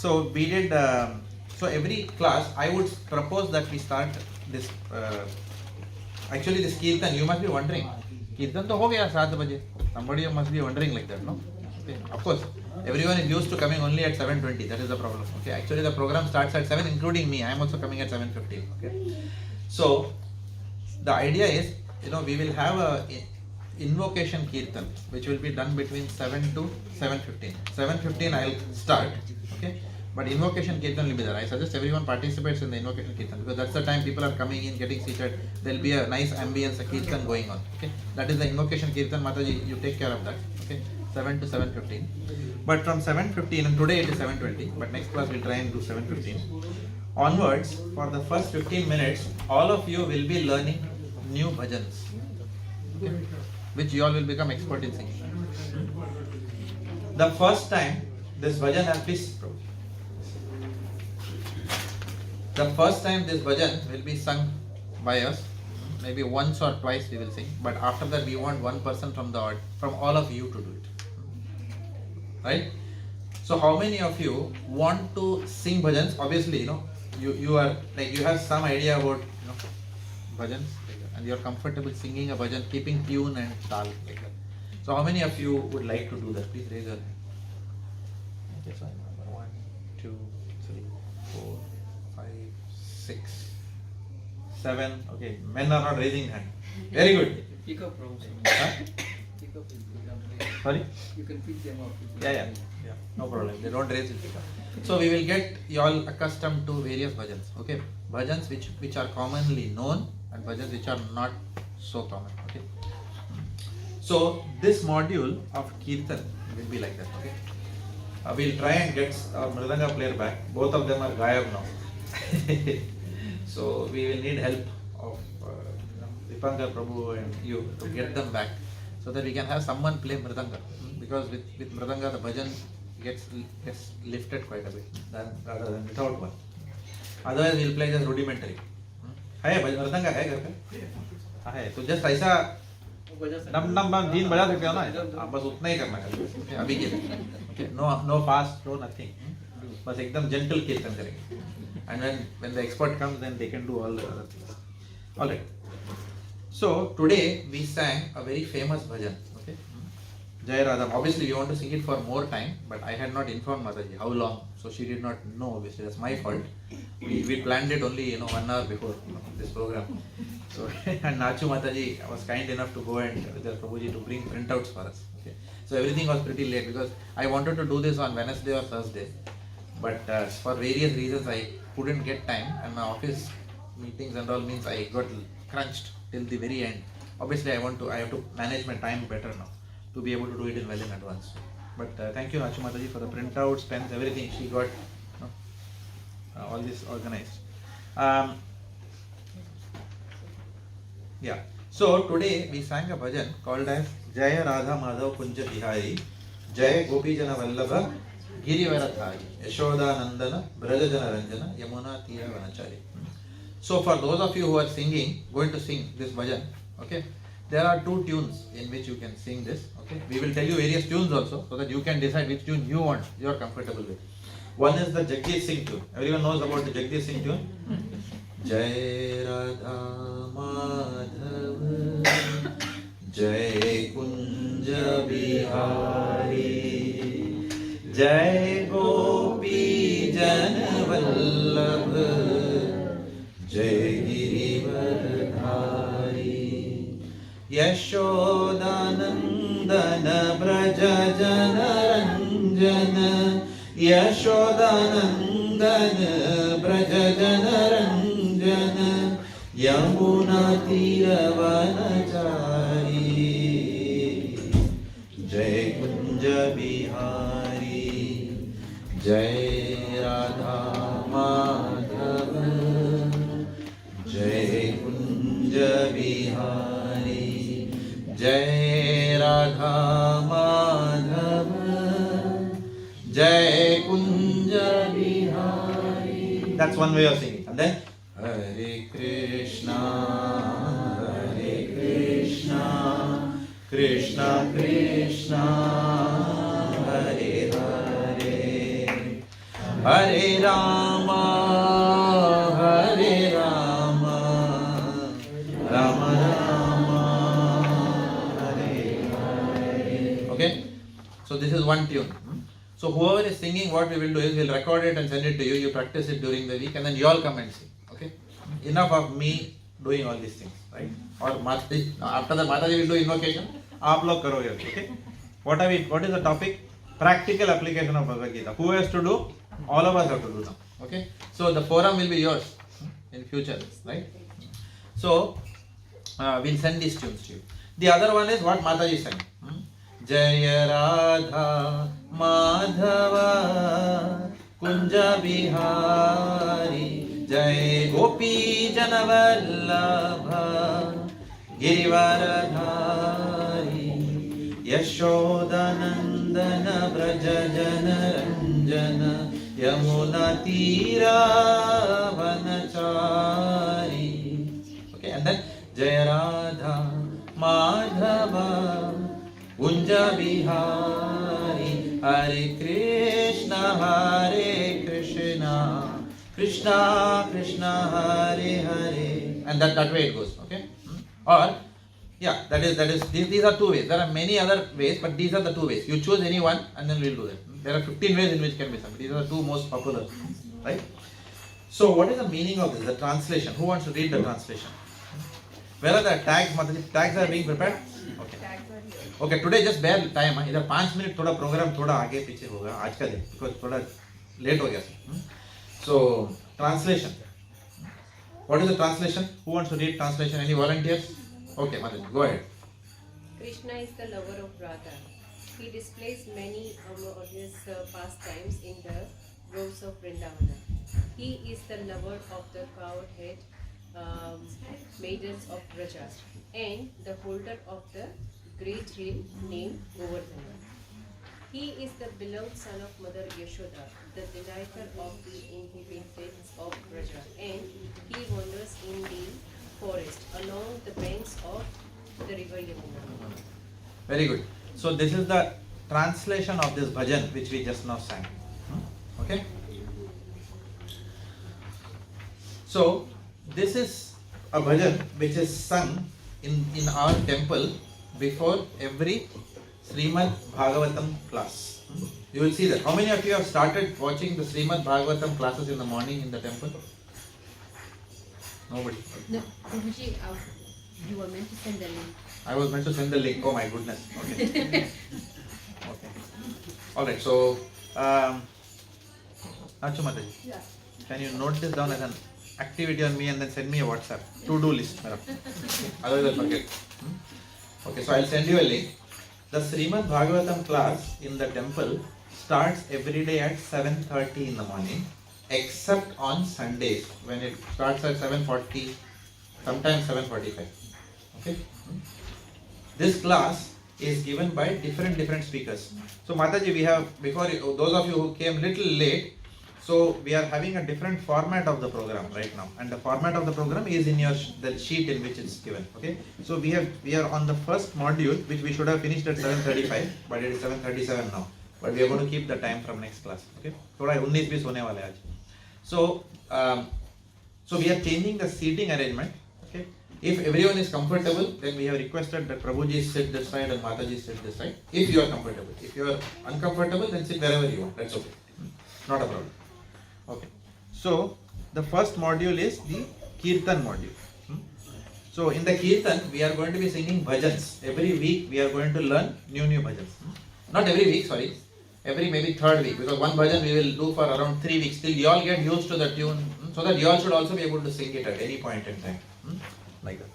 So we did. So every class, I would propose that we start this. Actually, this kirtan. You must be wondering. Kirtan to ho gaya 7 baje. Somebody must be wondering like that, no? Okay. Of course, everyone is used to coming only at 7:20. That is the problem. Okay. Actually, the program starts at 7, including me. I am also coming at 7:15. Okay. So the idea is, we will have a invocation kirtan, which will be done between 7 to 7:15. 7:15 I'll start. Okay. But invocation kirtan will be there. I suggest everyone participates in the invocation kirtan because that's the time people are coming in, getting seated. There will be a nice ambience, a kirtan going on. Okay, that is the invocation kirtan. Mataji, you take care of that. Okay, 7 to 7:15. But from 7:15, and today it is 7:20. But next class we'll try and do 7:15 onwards. For the first 15 minutes, all of you will be learning new bhajans, okay, which you all will become expert in singing. The first time this bhajan has been. The first time this bhajan will be sung by us, maybe once or twice we will sing, but after that we want one person from all of you to do it. Right? So how many of you want to sing bhajans? Obviously, you are like, you have some idea about bhajans, and you are comfortable singing a bhajan, keeping tune and tal like that. So how many of you would like to do that? Please raise your hand. Okay, so 1, 2, 3, 4, 5, 6, 7. Okay, men are not raising hand. Very good. Pick up, Prabhu. Sorry? You can pick them up. Yeah. No problem. They don't raise it. So we will get you all accustomed to various bhajans. Okay, bhajans which are commonly known and bhajans which are not so common. Okay. So this module of kirtan will be like that. Okay. We'll try and get our mridanga player back. Both of them are gayab now. So we will need help of Dipankar, Prabhu and you to get them back so that we can have someone play mridanga. Because with mridanga the bhajan gets lifted quite a bit rather than without one. Otherwise we'll play just rudimentary. है मृदंगा है घर पे? हाँ है. तो just ऐसा नम दिन बजा सकते हो ना? आप बस उतना ही करना है अभी के लिए. Okay, no fast, no nothing. बस एकदम gentle कीर्तन करेंगे. And when the expert comes, then they can do all the other things. All right. So today we sang a very famous bhajan. Okay. Jai Radha. Obviously we want to sing it for more time, but I had not informed Mataji how long, so she did not know. Obviously that's my fault. We planned it only 1 hour before this program. So and Nachu Mataji was kind enough to go and with Prabhuji to bring printouts for us. Okay. So everything was pretty late because I wanted to do this on Wednesday or Thursday, but for various reasons I couldn't get time, and my office meetings and all means I got crunched till the very end. Obviously I have to manage my time better now to be able to do it well in advance. But thank you Nachu Mataji for the printouts, pens, everything. She got all this organized. Yeah. So today we sang a bhajan called as Jaya Radha Madhav Kunja Bihari, Jaya Gopi Jana Vallabha Girivaradhari, Yashoda Nandana, Braja Jana Ranjana, Yamuna Tira Vanachari. So for those of you who are going to sing this bhajan, okay, there are 2 tunes in which you can sing this. Okay, we will tell you various tunes also so that you can decide which tune you want, you are comfortable with. One is the Jagdish Singh tune. Everyone knows about the Jagdish Singh tune. Jai Radha Madhav Jai Kunja Bihari Jai Gopi Jana Vallabh Jai Girivardhari Yashodanandana Braja Jana Ranjana Yashodanandana Braja Jana Ranjana Yamuna Tira Vanachari Jai Kunja Bihari Jai Radha Madhava Jai Kunja Bihari Jai Radha Madhava Jai Kunja Bihari. That's one way of singing. And then Hare Krishna, Krishna Krishna, Hare Hare, Hare Rama, Rama Rama, Hare Hare. Okay? So this is one tune. So whoever is singing, what we will do is we'll record it and send it to you. You practice it during the week and then you all come and sing. Okay? Enough of me doing all these things, right? Or Mataji, after that Mataji will do invocation. Aap log karoge. Okay? What is the topic? Practical application of Bhagavad Gita. Who has to do? All of us have to do now. Okay? So the forum will be yours in future, right? So we'll send these tunes to you. The other one is what Mataji sang. Jaya Radha Madhava Kunja Bihari Jai Gopi Jana Vallabha Girivaradhari Yashoda Nandana Braja Jana Ranjana Yamuna Tira Vanachari. Okay, and then Jaya Radha Madhava Kunja Bihari Hare Krishna Krishna Krishna Hare Hare, and that way it goes. Okay? Or yeah, that is these are 2 ways. There are many other ways, but these are the 2 ways. You choose any one and then we'll do that. There are 15 ways in which can be sung. These are the 2 most popular, right? So what is the meaning of this? The translation. Who wants to read the translation? Where are the tags? Tags are being prepared. Okay. Okay, today just bear time. इधर 5 minute थोड़ा programme थोड़ा आगे पीछे होगा आज का दिन because थोड़ा लेट हो गया. So translation. What is the translation? Who wants to read translation? Any volunteers? Okay, Madhu, go ahead. Krishna is the lover of Radha. He displays many of his pastimes in the groves of Vrindavana. He is the lover of the cowherd maidens of Vraja and the holder of the great hill named Govardhana. He is the beloved son of Mother Yashoda, the delighter of the inhabitants of Vraja, and he wanders in the forest along the banks of the river Yamuna. Very good. So this is the translation of this bhajan which we just now sang. Okay. So this is a bhajan which is sung in our temple before every Srimad Bhagavatam class. You will see that. How many of you have started watching the Srimad Bhagavatam classes in the morning in the temple? Nobody. No, Abhishek, you were meant to send the link. I was meant to send the link. Oh my goodness. Okay. Okay. Alright, so Achumataji, Yeah. can you note this down as an activity on me and then send me a WhatsApp to-do list, madam. Otherwise I'll forget. Okay, so I'll send you a link. The Srimad Bhagavatam class in the temple starts every day at 7:30 in the morning, except on Sundays when it starts at 7:40, sometimes 7:45. Okay. This class is given by different speakers. So Mataji, we have, before those of you who came little late, so we are having a different format of the program right now, and the format of the program is in your the sheet in which it's given. Okay, so we are on the first module which we should have finished at 7:35, but it is 7:37 now. But we are going to keep the time from next class. Okay, थोड़ा 19-20 होने वाले आज. So so we are changing the seating arrangement. Okay, if everyone is comfortable, then we have requested that Prabhuji sit this side and Mataji sit this side. If you are comfortable, if you are uncomfortable, then sit wherever you want. That's okay. Not a problem. Okay, so the first module is the Kirtan module. So in the Kirtan, we are going to be singing bhajans. Every week we are going to learn new bhajans. Not every week, sorry. Every maybe third week, because one bhajan we will do for around 3 weeks till you all get used to the tune, so that you all should also be able to sing it at any point in time. Like that.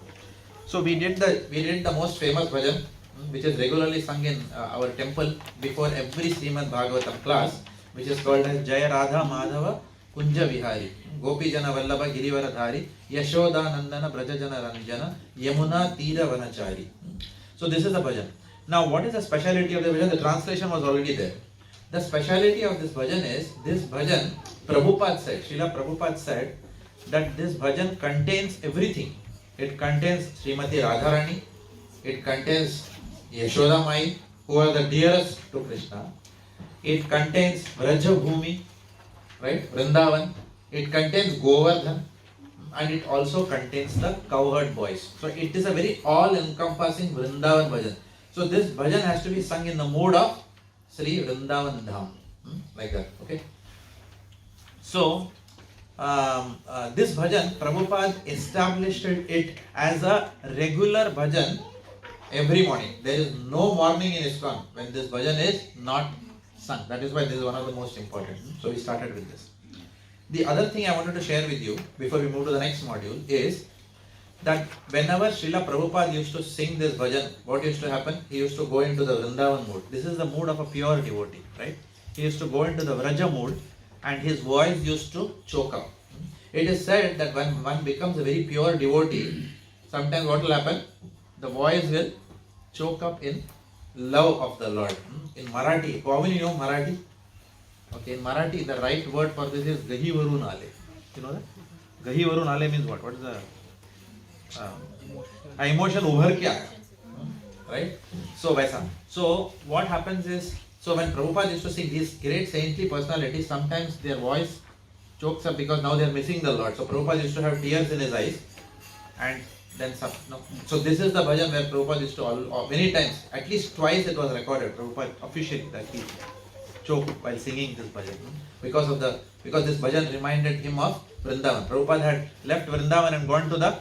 So we did the most famous bhajan, which is regularly sung in our temple before every Srimad Bhagavatam class, which is called as Jaya Radha Madhava Kunja Vihari Gopi Jana Vallabha Girivara Dhari Yashoda Nandana Brajajana Ranjana Yamuna Tira Vanachari. So this is the bhajan. Now what is the speciality of the bhajan? The translation was already there. The speciality of this bhajan is, this bhajan, Prabhupada said, Srila Prabhupada said that this bhajan contains everything. It contains Srimati Radharani, it contains Yashoda Mai, who are the dearest to Krishna. It contains Vraja Bhumi, right, Vrindavan. It contains Govardhan, and it also contains the cowherd boys. So it is a very all-encompassing Vrindavan bhajan. So this bhajan has to be sung in the mood of Sri Vrindavan Dham, like that. Okay. So this bhajan, Prabhupada established it as a regular bhajan every morning. There is no morning in ISKCON when this bhajan is not sung. That is why this is one of the most important. So we started with this. The other thing I wanted to share with you before we move to the next module is that whenever Srila Prabhupada used to sing this bhajan, what used to happen? He used to go into the Vrindavan mood. This is the mood of a pure devotee, right? He used to go into the Vraja mood and his voice used to choke up. It is said that when one becomes a very pure devotee, sometimes what will happen? The voice will choke up in love of the Lord. In Marathi, how many know Marathi? Okay, in Marathi, the right word for this is Gahi Varun Ale. You know that? Gahi Varun Ale means what? What is the emotion over kya? Right? So, Vaisa. So, what happens is, so when Prabhupada used to sing these great saintly personalities, sometimes their voice chokes up because now they are missing the Lord. So, Prabhupada used to have tears in his eyes, and then some. No. So, this is the bhajan where Prabhupada used to, many times, at least twice it was recorded, Prabhupada officially, that he choked while singing this bhajan. Because this bhajan reminded him of Vrindavan. Prabhupada had left Vrindavan and gone to the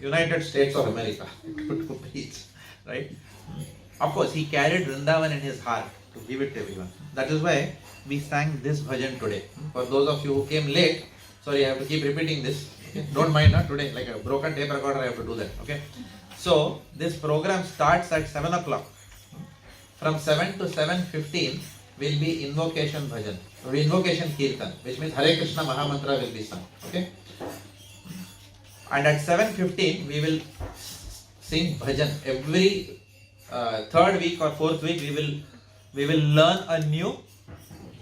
United States of America to preach. right? Of course, he carried Vrindavan in his heart to give it to everyone. That is why we sang this bhajan today. For those of you who came late, sorry, I have to keep repeating this. Okay? Don't mind, today, like a broken tape recorder, I have to do that. Okay? So, this program starts at 7 o'clock. From 7 to 7:15 will be invocation bhajan, or invocation kirtan, which means Hare Krishna Mahamantra will be sung. Okay? And at 7:15 we will sing bhajan. Every third week or fourth week we will learn a new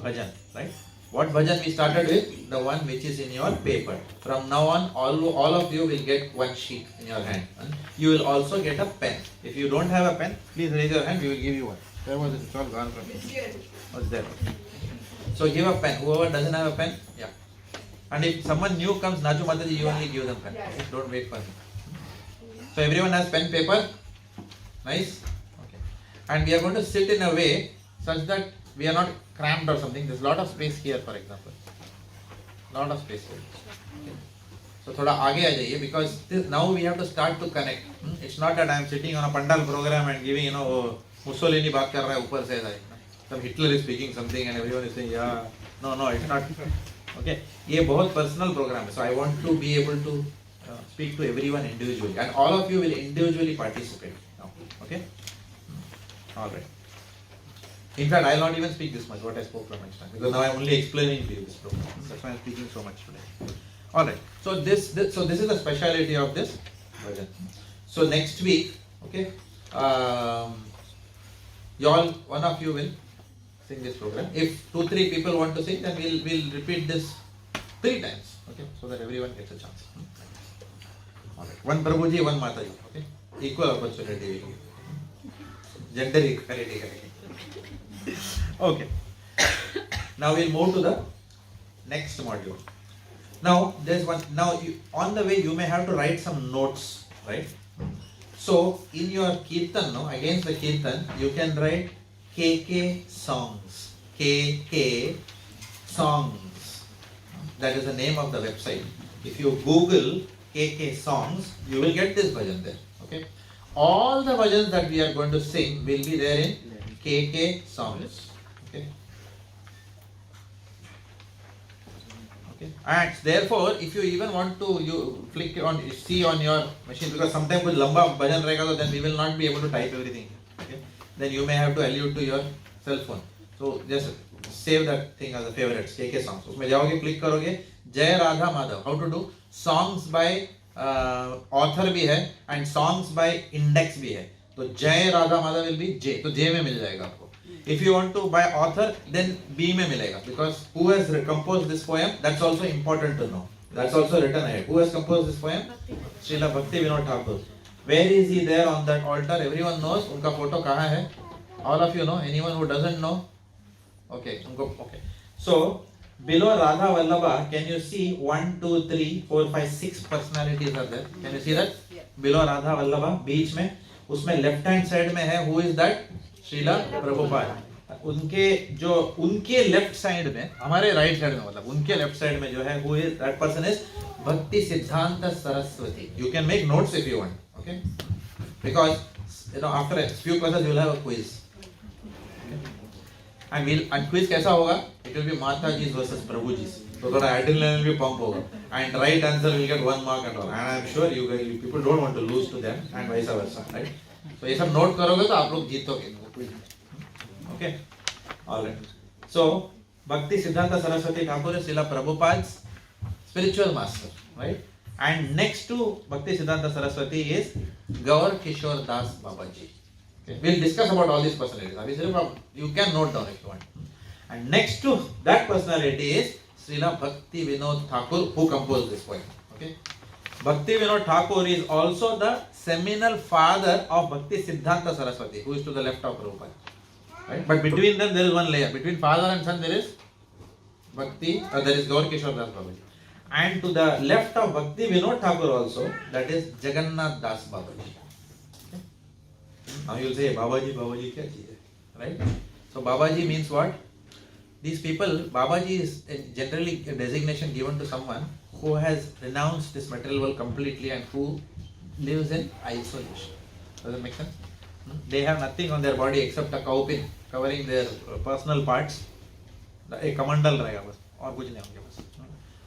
bhajan, right? What bhajan we started with? The one which is in your paper. From now on, all of you will get one sheet in your hand. And you will also get a pen. If you don't have a pen, please raise your hand, we will give you one. Where was it? It's all gone from here. What's there? So give a pen. Whoever doesn't have a pen, yeah. And if someone new comes, Naju Mataji, you only give them pen. Okay? Don't wait for him. So everyone has pen, paper? Nice? Okay. And we are going to sit in a way such that we are not cramped or something. There's a lot of space here, for example. Lot of space here. Okay. So thoda aage aa jaiye, because now we have to start to connect. It's not that I am sitting on a pandal program and giving, Mussolini baat kar raha hai upar se. Some Hitler is speaking something and everyone is saying, yeah. No, it's not. Okay. ये बहुत personal program है. So I want to be able to speak to everyone individually. And all of you will individually participate now. Okay? All right. In fact, I will not even speak this much, what I spoke from next time, because now I am only explaining to you this program. That's why I am speaking so much today. Alright, so this is the speciality of this version. So next week, okay, one of you will sing this program. If 2-3 people want to sing, then we'll repeat this 3 times, okay, so that everyone gets a chance. Alright, one Prabhuji, one Mataji, okay, equal opportunity. Gender equality. Okay. Now we'll move to the next module. Now there's one. Now on the way you may have to write some notes, right? So in your kirtan, against the kirtan, you can write KK songs. KK songs. That is the name of the website. If you Google KK songs, you will get this bhajan there. Okay. All the bhajans that we are going to sing will be there in KK songs. Okay. Okay. And therefore, if you even want to, you click on, see on your machine, because sometimes with lamba bhajan rahega, then we will not be able to type everything. Okay. Then you may have to allude to your cell phone. So just save that thing as a favorite, KK songs. उसमें जाओगे, click करोगे, Jai Radha Madhav. How to do? Songs by author भी है and songs by index भी है. तो Jai Radha Madhav will be J. तो J में मिल जाएगा आपको. If you want to buy author, then B में मिलेगा, because who has composed this poem? That's also important to know. That's also written ahead. Who has composed this poem? Srila Bhakti Vinod Thakur. Where is he there on that altar? Everyone knows. उनका photo कहाँ है? All of you know. Anyone who doesn't know? Okay. Okay. So below Radha Vallabha, can you see 1, 2, 3, 4, 5, 6 personalities are there? Can you see that? Yeah. Below Radha Vallabha, बीच में, उसमें left hand side में है. Who is that? Srila Prabhupada. उनके left side में, हमारे right side में, मतलब उनके लेफ्ट साइड में जो है, who is that person is Bhakti Siddhanta Saraswati. You can make notes if you want, okay? Because after a few classes you will have a quiz. Okay? And quiz कैसा होगा? It will be Mataji's versus Prabhuji's. So थोड़ा adrenaline भी pump होगा. And right answer will get 1 mark and all. And I am sure you people don't want to lose to them and vice versa, right? So ये सब note करोगे तो आप लोग जीतोगे. Okay, all right. So Bhakti Siddhanta Saraswati Thakur is Srila Prabhupada's spiritual master, right? And next to Bhakti Siddhanta Saraswati is Gaur Kishore Das Babaji. Okay. We'll discuss about all these personalities. You can note down if you want. And next to that personality is Srila Bhakti Vinod Thakur, who composed this poem. Okay. Bhakti Vinod Thakur is also the seminal father of Bhakti Siddhanta Saraswati, who is to the left of Prabhupada. Right? But between them there is one layer. Between father and son there is Bhakti, there is Gaur Kishore Das Babaji. And to the left of Bhakti Vinod Thakur also, that is Jagannath Das Babaji. Okay? Now you will say, Babaji kya cheez hai? Right? So Babaji means what? These people, Babaji is generally a designation given to someone who has renounced this material world completely and who lives in isolation. Does that make sense? They have nothing on their body except a cowpin covering their personal parts. एक कमंडल रहेगा बस और कुछ नहीं होंगे बस.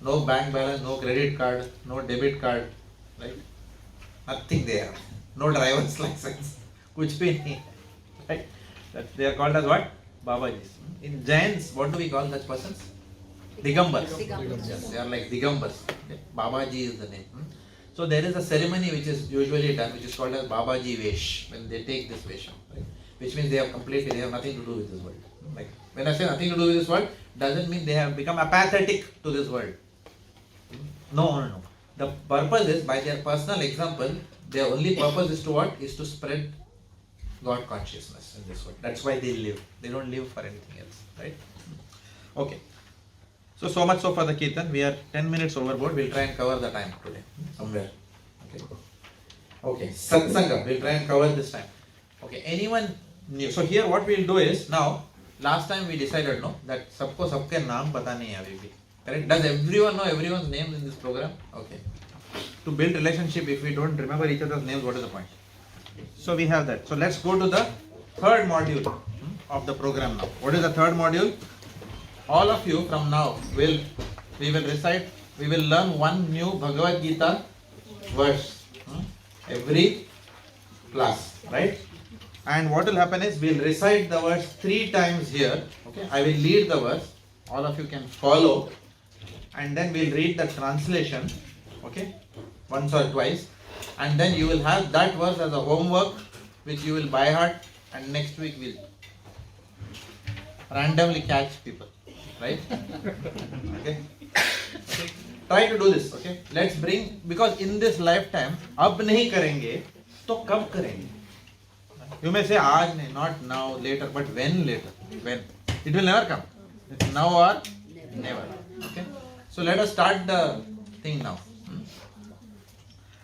No bank balance, no credit card, no debit card, right? Nothing there. No driver's license. कुछ भी नहीं, right? That they are called as what? Babajis. In Jains, what do we call such persons? Digambars. Yes, they are like Digambars. Okay? Babaji is the name. So there is a ceremony which is usually done, which is called as Babaji Vesh, when they take this Vesham, right? Which means they have nothing to do with this world. Like when I say nothing to do with this world, doesn't mean they have become apathetic to this world. No. The purpose is, by their personal example, their only purpose is to what? Is to spread God consciousness in this world. That's why they live. They don't live for anything else, right? Okay. So much so for the Kirtan. We are 10 minutes overboard. We'll try and cover the time today, somewhere. Okay. Satsanga. We'll try and cover this time. Okay. Anyone new? So here what we'll do is, now, last time we decided, no, that सबको सबके नाम पता नहीं है अभी भी. Correct? Does everyone know everyone's names in this program? Okay. To build relationship, if we don't remember each other's names, what is the point? So we have that. So let's go to the third module of the program now. What is the third module? All of you from now we will learn one new Bhagavad Gita verse every class, right? And what will happen is, we'll recite the verse 3 times here. Okay, I will lead the verse. All of you can follow, and then we'll read the translation. Okay, once or twice, and then you will have that verse as a homework, which you will by heart, and next week we'll randomly catch people, right? Okay. Try to do this. Okay, let's bring, because in this lifetime, अब नहीं करेंगे तो कब करेंगे? You may say आज नहीं, not now, later, but when later? When? It will never come. It's now or never. Okay. So let us start the thing now.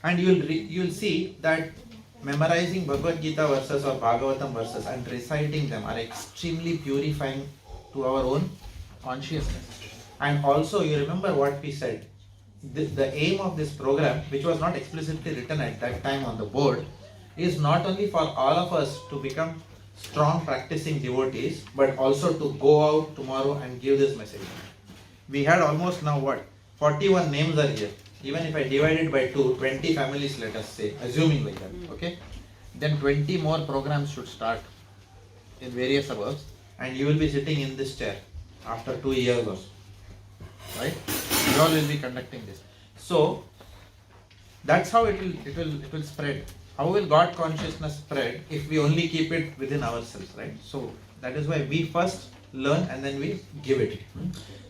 And you'll see that memorizing Bhagavad Gita verses or Bhagavatam verses and reciting them are extremely purifying to our own consciousness. And also, you remember what we said. The aim of this program, which was not explicitly written at that time on the board, is not only for all of us to become strong practicing devotees, but also to go out tomorrow and give this message. We had almost now what? 41 names are here. Even if I divide it by 2, 20 families, let us say, assuming like that, okay? Then 20 more programs should start in various suburbs, and you will be sitting in this chair after 2 years or so, right? You all will be conducting this. So that's how it will spread. How will God consciousness spread if we only keep it within ourselves, right? So that is why we first learn and then we give it.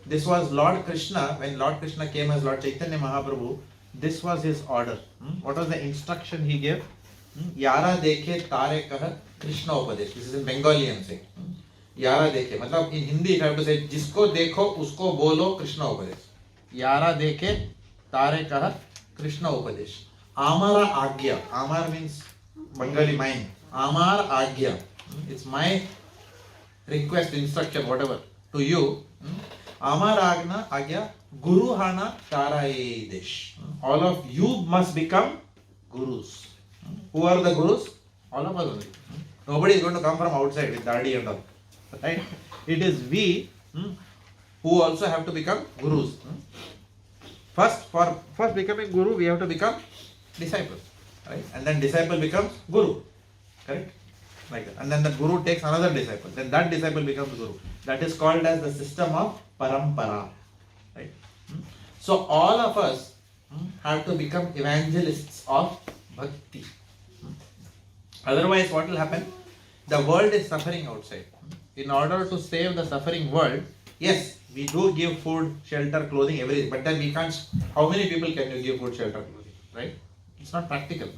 This was Lord Krishna, when Lord Krishna came as Lord Chaitanya Mahaprabhu, this was his order. What was the instruction he gave? Yara dekhe tare kah Krishna upadesh. This is in Bengali I am saying. Yara dekhe. Matlab in Hindi if I have to say, jisko dekho usko bolo Krishna upadesh. Yara dekhe tare kah Krishna upadesh. Amara agya. Amar means Bengali mine. Amar agya. It's my request, instruction, whatever, to you. Amar agya Guru Hana Taraye Desh. All of you must become gurus. Who are the gurus? All of us only. Nobody is going to come from outside with dadi and all. Right? It is we who also have to become gurus. First becoming guru, we have to become disciple. Right? And then disciple becomes guru. Correct? Like that. And then the guru takes another disciple. Then that disciple becomes guru. That is called as the system of parampara. Right? So all of us have to become evangelists of bhakti. Otherwise, what will happen? The world is suffering outside. In order to save the suffering world, yes, we do give food, shelter, clothing, everything. But then we can't. How many people can you give food, shelter, clothing? Right? It's not practical.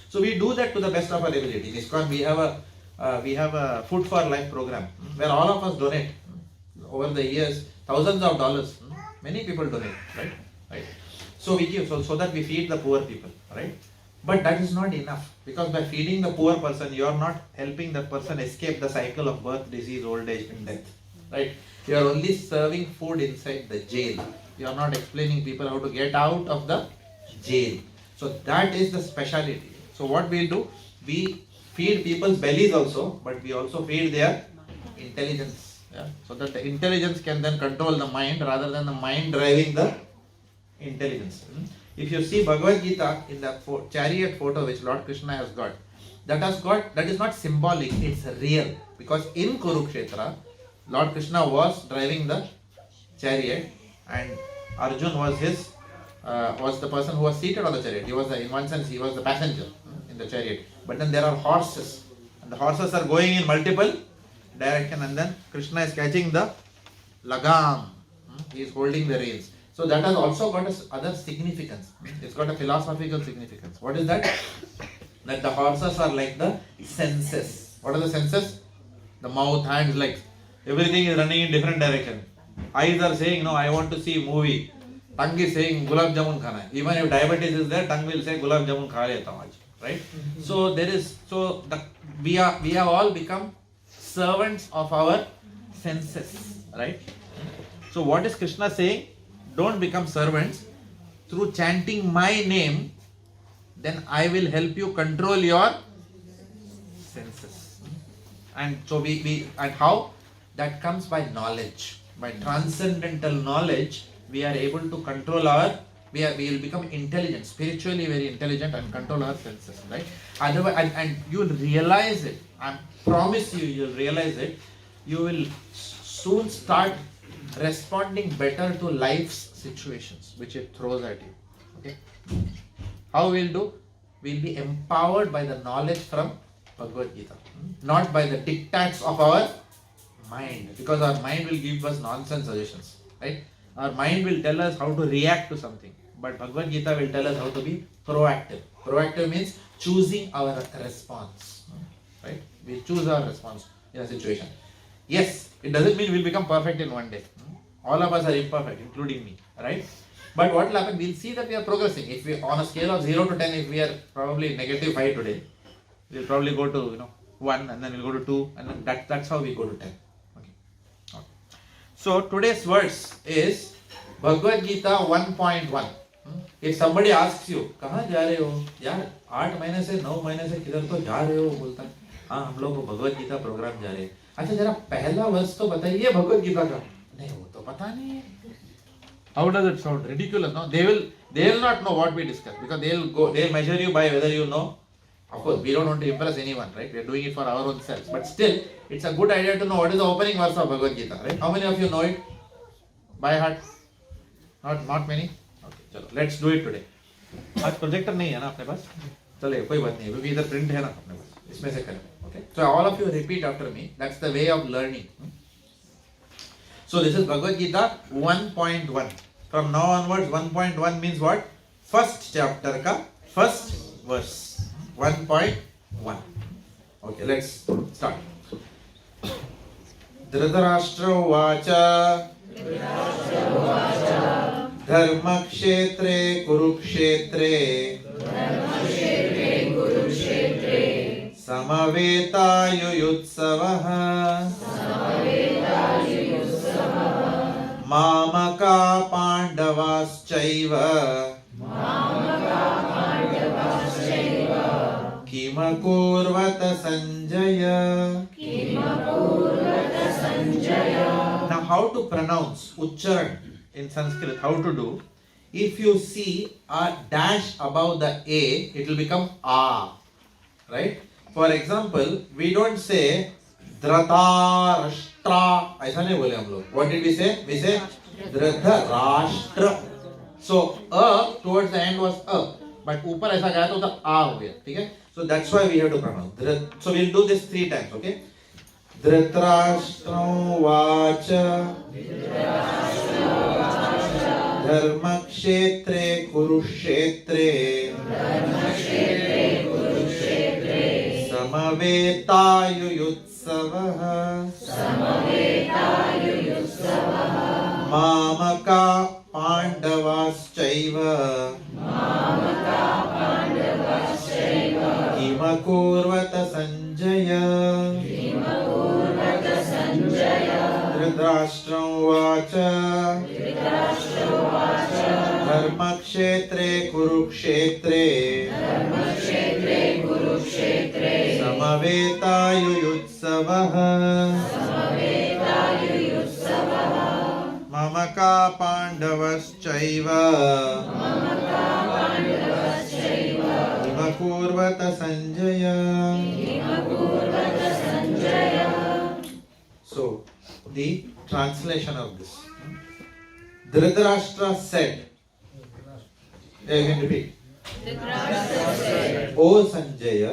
So we do that to the best of our ability. In ISKCON, we have a Food for Life program where all of us donate. Over the years, thousands of dollars. Many people donate, right? So we give so that we feed the poor people, right? But that is not enough, because by feeding the poor person, you are not helping that person escape the cycle of birth, disease, old age, and death, right? You are only serving food inside the jail. You are not explaining people how to get out of the jail. So that is the speciality. So what we'll do, we feed people's bellies also, but we also feed their intelligence. Yeah? So that the intelligence can then control the mind rather than the mind driving the intelligence. If you see Bhagavad Gita in the chariot photo which Lord Krishna has got, that is not symbolic, it's real. Because in Kurukshetra, Lord Krishna was driving the chariot and Arjun was the person who was seated on the chariot. In one sense, he was the passenger in the chariot. But then there are horses, and the horses are going in multiple direction, and then Krishna is catching the lagam. He is holding the reins. So that has also got other significance. It's got a philosophical significance. What is that? That the horses are like the senses. What are the senses? The mouth, hands, legs. Everything is running in different direction. Eyes are saying, no, I want to see movie. Tongue is saying, gulab jamun khana. Even if diabetes is there, tongue will say, gulab jamun kha leta hu aaj. Right? So we have all become servants of our senses. Right? So what is Krishna saying? Don't become servants. Through chanting my name, then I will help you control your senses. And so and how? That comes by knowledge. By transcendental knowledge, we are able to control we will become intelligent, spiritually very intelligent, and control our senses, right? Otherwise, and you will realize it. I promise you will realize it. You will soon start responding better to life's situations which it throws at you. Okay? How we'll do? We'll be empowered by the knowledge from Bhagavad Gita, not by the diktats of our mind, because our mind will give us nonsense suggestions, right? Our mind will tell us how to react to something, but Bhagavad Gita will tell us how to be proactive. Proactive means choosing our response, right? We choose our response in a situation. Yes, it doesn't mean we'll become perfect in one day. All of us are imperfect, including me, right? But what will happen? We'll see that we are progressing. If we, on a scale of 0 to 10, if we are probably -5 today, we'll probably go to 1, and then we'll go to 2, and then that's how we go to 10. Okay. So today's verse is Bhagavad Gita 1.1. If somebody asks you, कहाँ जा रहे हो? यार 8 महीने से 9 महीने से किधर तो जा रहे हो, बोलता है हाँ हम लोग भगवद गीता प्रोग्राम जा रहे हैं. अच्छा जरा पहला वर्ष तो बताइए भगवद गीता का. नहीं वो तो पता नहीं है. How does it sound? Ridiculous, no? They will not know what we discuss, because they'll measure you by whether you know. Of course, we don't want to impress anyone, right? We are doing it for our own selves. But still, it's a good idea to know what is the opening verse of Bhagavad Gita, right? How many of you know it by heart? Not many? Okay, chalo, let's do it today. आज projector नहीं है ना अपने पास? चले कोई बात नहीं, क्योंकि इधर प्रिंट है ना अपने पास, इसमें से करें. Okay? So all of you repeat after me. That's the way of learning. So this is Bhagavad Gita 1.1. From now onwards, 1.1 means what? First chapter ka first verse. 1.1. Okay, let's start. Dhritarashtra Uvacha Dharma Kshetre Kurukshetre Samaveta Yuyutsavaha Mamaka Pandavaschaiva Kimakurvata Sanjaya. Now how to pronounce Uchcharan in Sanskrit, how to do? If you see a dash above the A, it will become A, right? For example, we don't say Dhritarashtra. ऐसा नहीं बोले हम लोग. What did we say? We say Dhritarashtra. So A towards the end was A, but ऊपर ऐसा गया तो उधर A हो गया. ठीक है? So that's why we have to pronounce. So we'll do this 3 times, okay? Dhritarashtra Vacha Dharma Kshetre Kurukshetre Samaveta Yuyutsavaha Mamaka Pandavaschaiva Kimakurvata Sanjaya. Dhritarashtra Uvacha Dharma Kshetre Kurukshetre समवेतायुयुत्सवः ममका पाण्डवश्चैव इव कुर्वत Sanjay. So, the translation of this. Dhritarashtra said, again repeat. O Sanjaya,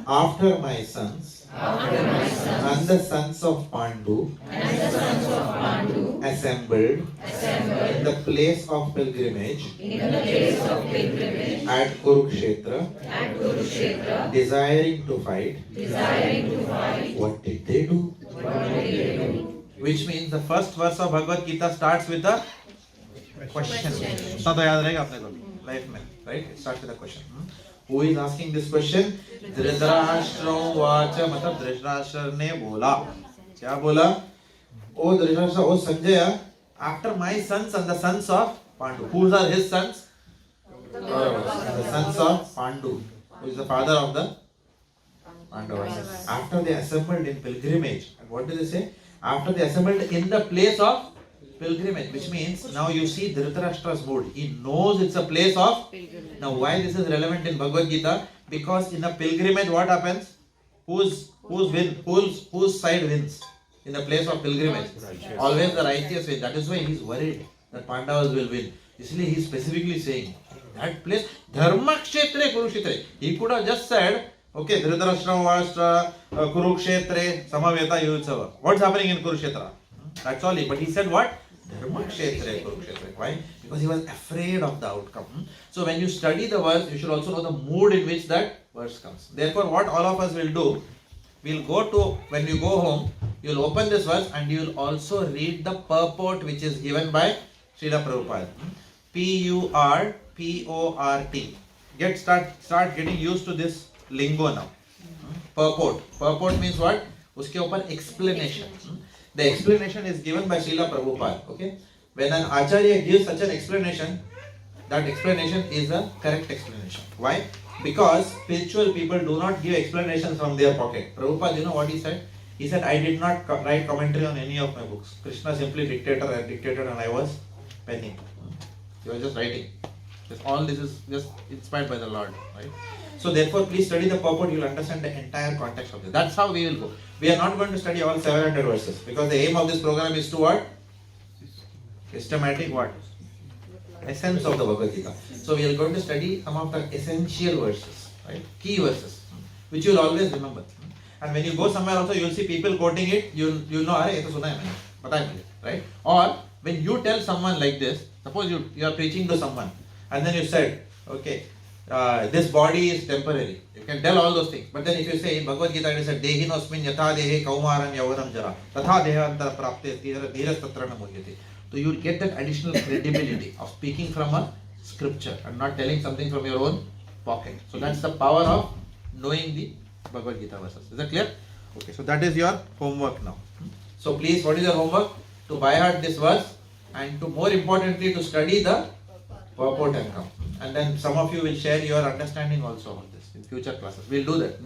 after my sons, and the sons of Pandu, assembled in the place of pilgrimage at Kurukshetra, desiring to fight, what did they do? Which means the first verse of Bhagavad Gita starts with a question. इतना तो याद रहेगा अपने को life में, right? It starts with a question. Who is asking this question? Dhritarashtra watch, मतलब धृतराष्ट्र ने बोला. क्या बोला? O Dhritarashtra, O Sanjaya, after my sons and the sons of Pandu. Who are his sons? The sons of Pandu, who is the father of the Pandavas. After they assembled in pilgrimage, and what did they say? After they assembled in the place of pilgrimage, which means now you see Dhritarashtra's mood. He knows it's a place of pilgrimage. Now why this is relevant in Bhagavad Gita? Because in a pilgrimage what happens? Whose side wins? In the place of pilgrimage, always the righteous win. That is why he is worried that Pandavas will win. Isliye he is specifically saying that place, Dharma Kshetre Kurukshetre. He could have just said, okay, Dhritarashtra was Kurukshetre Samaveta Yutsava. What's happening in Kurukshetra? That's all. But he said what? Dharma Kshetre Kurukshetre. Why? Because he was afraid of the outcome. So when you study the verse, you should also know the mood in which that verse comes. Therefore, what all of us will do, we'll go to, when you go home, you'll open this verse and you'll also read the purport which is given by Srila Prabhupada. Purport. Start getting used to this lingo now. Purport. Purport means what? Uske upar explanation. The explanation is given by Srila Prabhupada. Okay? When an Acharya gives such an explanation, that explanation is a correct explanation. Why? Because spiritual people do not give explanations from their pocket. Prabhupada, you know what he said? He said, I did not write commentary on any of my books. Krishna simply dictated and I was penning. He was just writing. All this is just inspired by the Lord. Right? So therefore, please study the purport. You will understand the entire context of this. That's how we will go. We are not going to study all 700 verses. Because the aim of this program is to what? Systematic what? Essence of the Bhagavad Gita. So we are going to study some of the essential verses. Right? Key verses. Which you will always remember. And when you go somewhere also, you will see people quoting it. You know, "Arey, ye to suna hai maine, pata hai mujhe," right? Or when you tell someone like this, suppose you are preaching to someone, and then you said, okay, this body is temporary. You can tell all those things. But then if you say in Bhagavad Gita, it is said, "Dehinosmin yatha dehe kaumaram yauvanam jara, tatha dehantar prapte dhiras tatra na muhyate." So you will get that additional credibility of speaking from a scripture and not telling something from your own pocket. So that's the power of knowing the Bhagavad Gita verses. Is that clear? Okay, so that is your homework now. So please, what is your homework? To by heart this verse and to more importantly to study the purport and come. And then some of you will share your understanding also of this in future classes. We'll do that.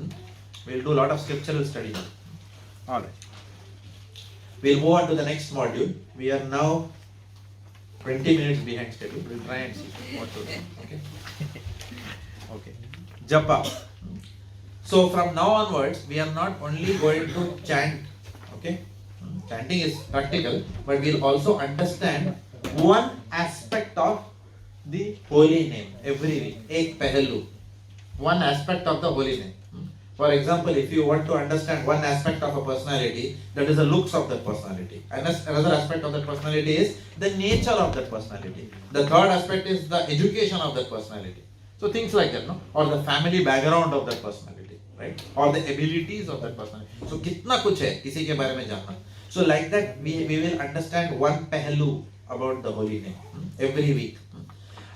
We'll do a lot of scriptural study now. Alright. We'll move on to the next module. We are now 20 minutes behind schedule. We'll try and see what to do. Okay? Okay. Japa. So from now onwards, we are not only going to chant, okay? Chanting is practical, but we'll also understand one aspect of the holy name every week. Ek pehlu. One aspect of the holy name. For example, if you want to understand one aspect of a personality, that is the looks of that personality. And another aspect of that personality is the nature of that personality. The third aspect is the education of that personality. So things like that, no? Or the family background of that personality, right? Or the abilities of that personality. So kitna kuch hai kisi ke bare mein janna. So like that we will understand one pehlu about the holy name every week.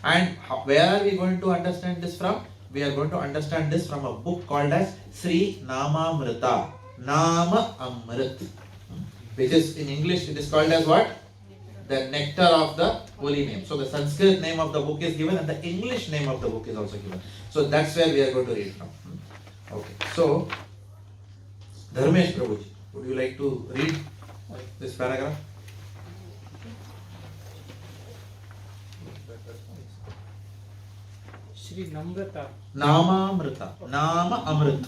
And where are we going to understand this from? We are going to understand this from a book called as Sri Namamrita. Nama Amrit. Which is in English it is called as what? The nectar of the holy name. So the Sanskrit name of the book is given and the English name of the book is also given. So that's where we are going to read now. Okay. So, Dharmesh Prabhuji, would you like to read this paragraph? Shri Namrata. Namamrita. Nama Amrit.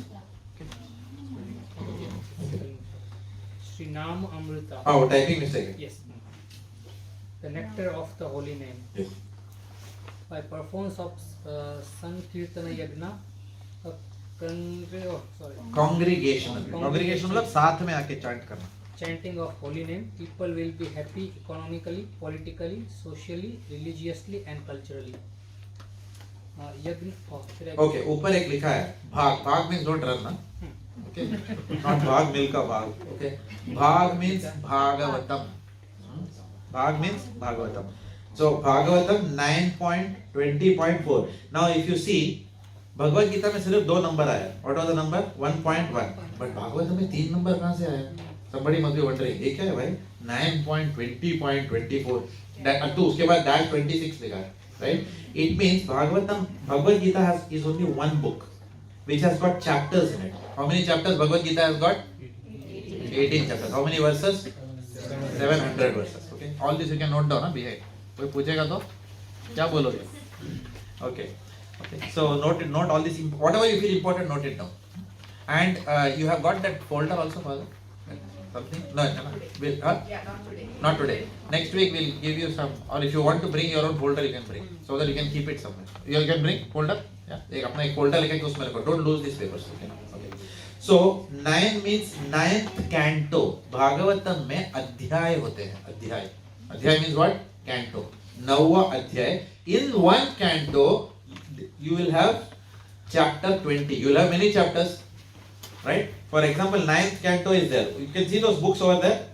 Shri Nam Amrita. Oh, typing mistake. Yes. The nectar of the holy name. Yes. By performance of Sankirtana Yagna, a Congregation. Congregation मतलब साथ में आके chant करना. chanting of holy name, people will be happy economically, politically, socially, religiously and culturally. यज्ञ Okay, ऊपर एक लिखा है भाग. भाग means don't run, ना? Okay, not भाग मिल का भाग. Okay, भाग means Bhagavatam. Bhag means Bhagavatam. So Bhagavatam 9.20.4. Now if you see, Bhagavad Gita में सिर्फ 2 नंबर आया. What was the number? 1.1. But Bhagavat में 3 नंबर कहाँ से आया? Somebody must be wondering. ये क्या है भाई? 9.20.24. That तो उसके बाद dash 26 लिखा है, right? It means Bhagavatam, Bhagavad Gita is only one book which has got chapters in it. How many chapters Bhagavad Gita has got? 18 chapters. How many verses? 700 verses. Okay. All this you can note down, behind. कोई पूछेगा तो क्या बोलोगे? Okay. Okay. So note all this. Whatever you feel important, note it down. And you have got that folder also, Father? Something? No. We'll, Yeah, not today. not today. Next week we'll give you some. Or if you want to bring your own folder, you can bring, so that you can keep it somewhere. You can bring folder. Yeah. एक अपना एक folder लेके उसमें रखो. Don't lose these papers. Okay. Okay. So 9 means 9th canto. Bhagavatam में अध्याय होते हैं. अध्याय. अध्याय means what? Canto. नौवा अध्याय. In one canto, you will have chapter 20. You will have many chapters, right? For example, 9th canto is there. You can see those books over there.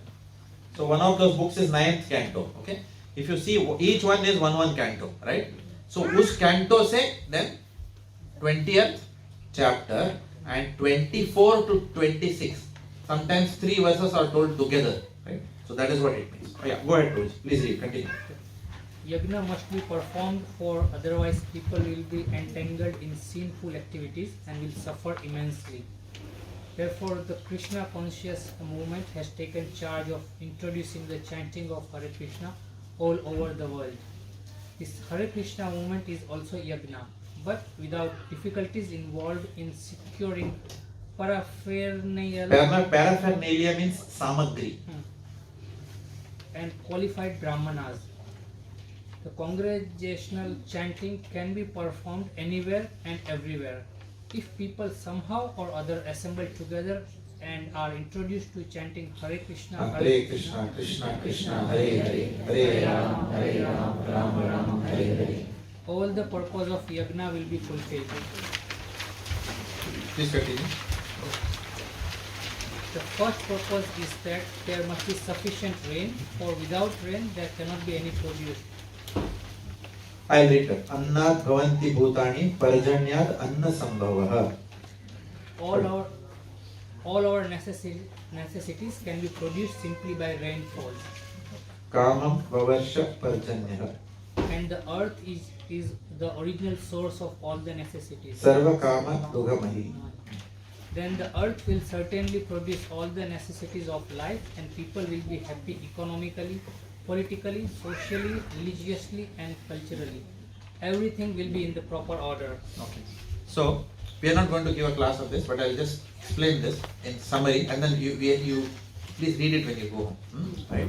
So one of those books is 9th canto. Okay. If you see, each one is one canto, right? So उस canto से then 20th chapter and 24 to 26. Sometimes 3 verses are told together, right? So that is what it means. Oh, yeah, go ahead, Rose. Please read. Continue. Yagna must be performed, for otherwise people will be entangled in sinful activities and will suffer immensely. Therefore, the Krishna conscious movement has taken charge of introducing the chanting of Hare Krishna all over the world. This Hare Krishna movement is also yagna, but without difficulties involved in securing paraphernalia Paraphernalia means samagri. And qualified brahmanas. The congregational chanting can be performed anywhere and everywhere. If people somehow or other assemble together and are introduced to chanting Hare Krishna, Hare Krishna, Krishna Krishna, Hare Hare, Hare Ram, Ram Ram, Hare Hare. all the purpose of yagna will be fulfilled. Please continue. The first purpose is that there must be sufficient rain, for without rain there cannot be any produce. I'll read it. Annat bhavanti bhutani parjanyat anna sambhavah. All our necessities can be produced simply by rainfall. Kamam vavarsha parjanyah. And the earth is the original source of all the necessities. Sarva kama dugamahi. Then the earth will certainly produce all the necessities of life, and people will be happy economically, politically, socially, religiously and culturally. Everything will be in the proper order. Okay. So we are not going to give a class of this, but I will just explain this in summary, and then you please read it when you go home. Right.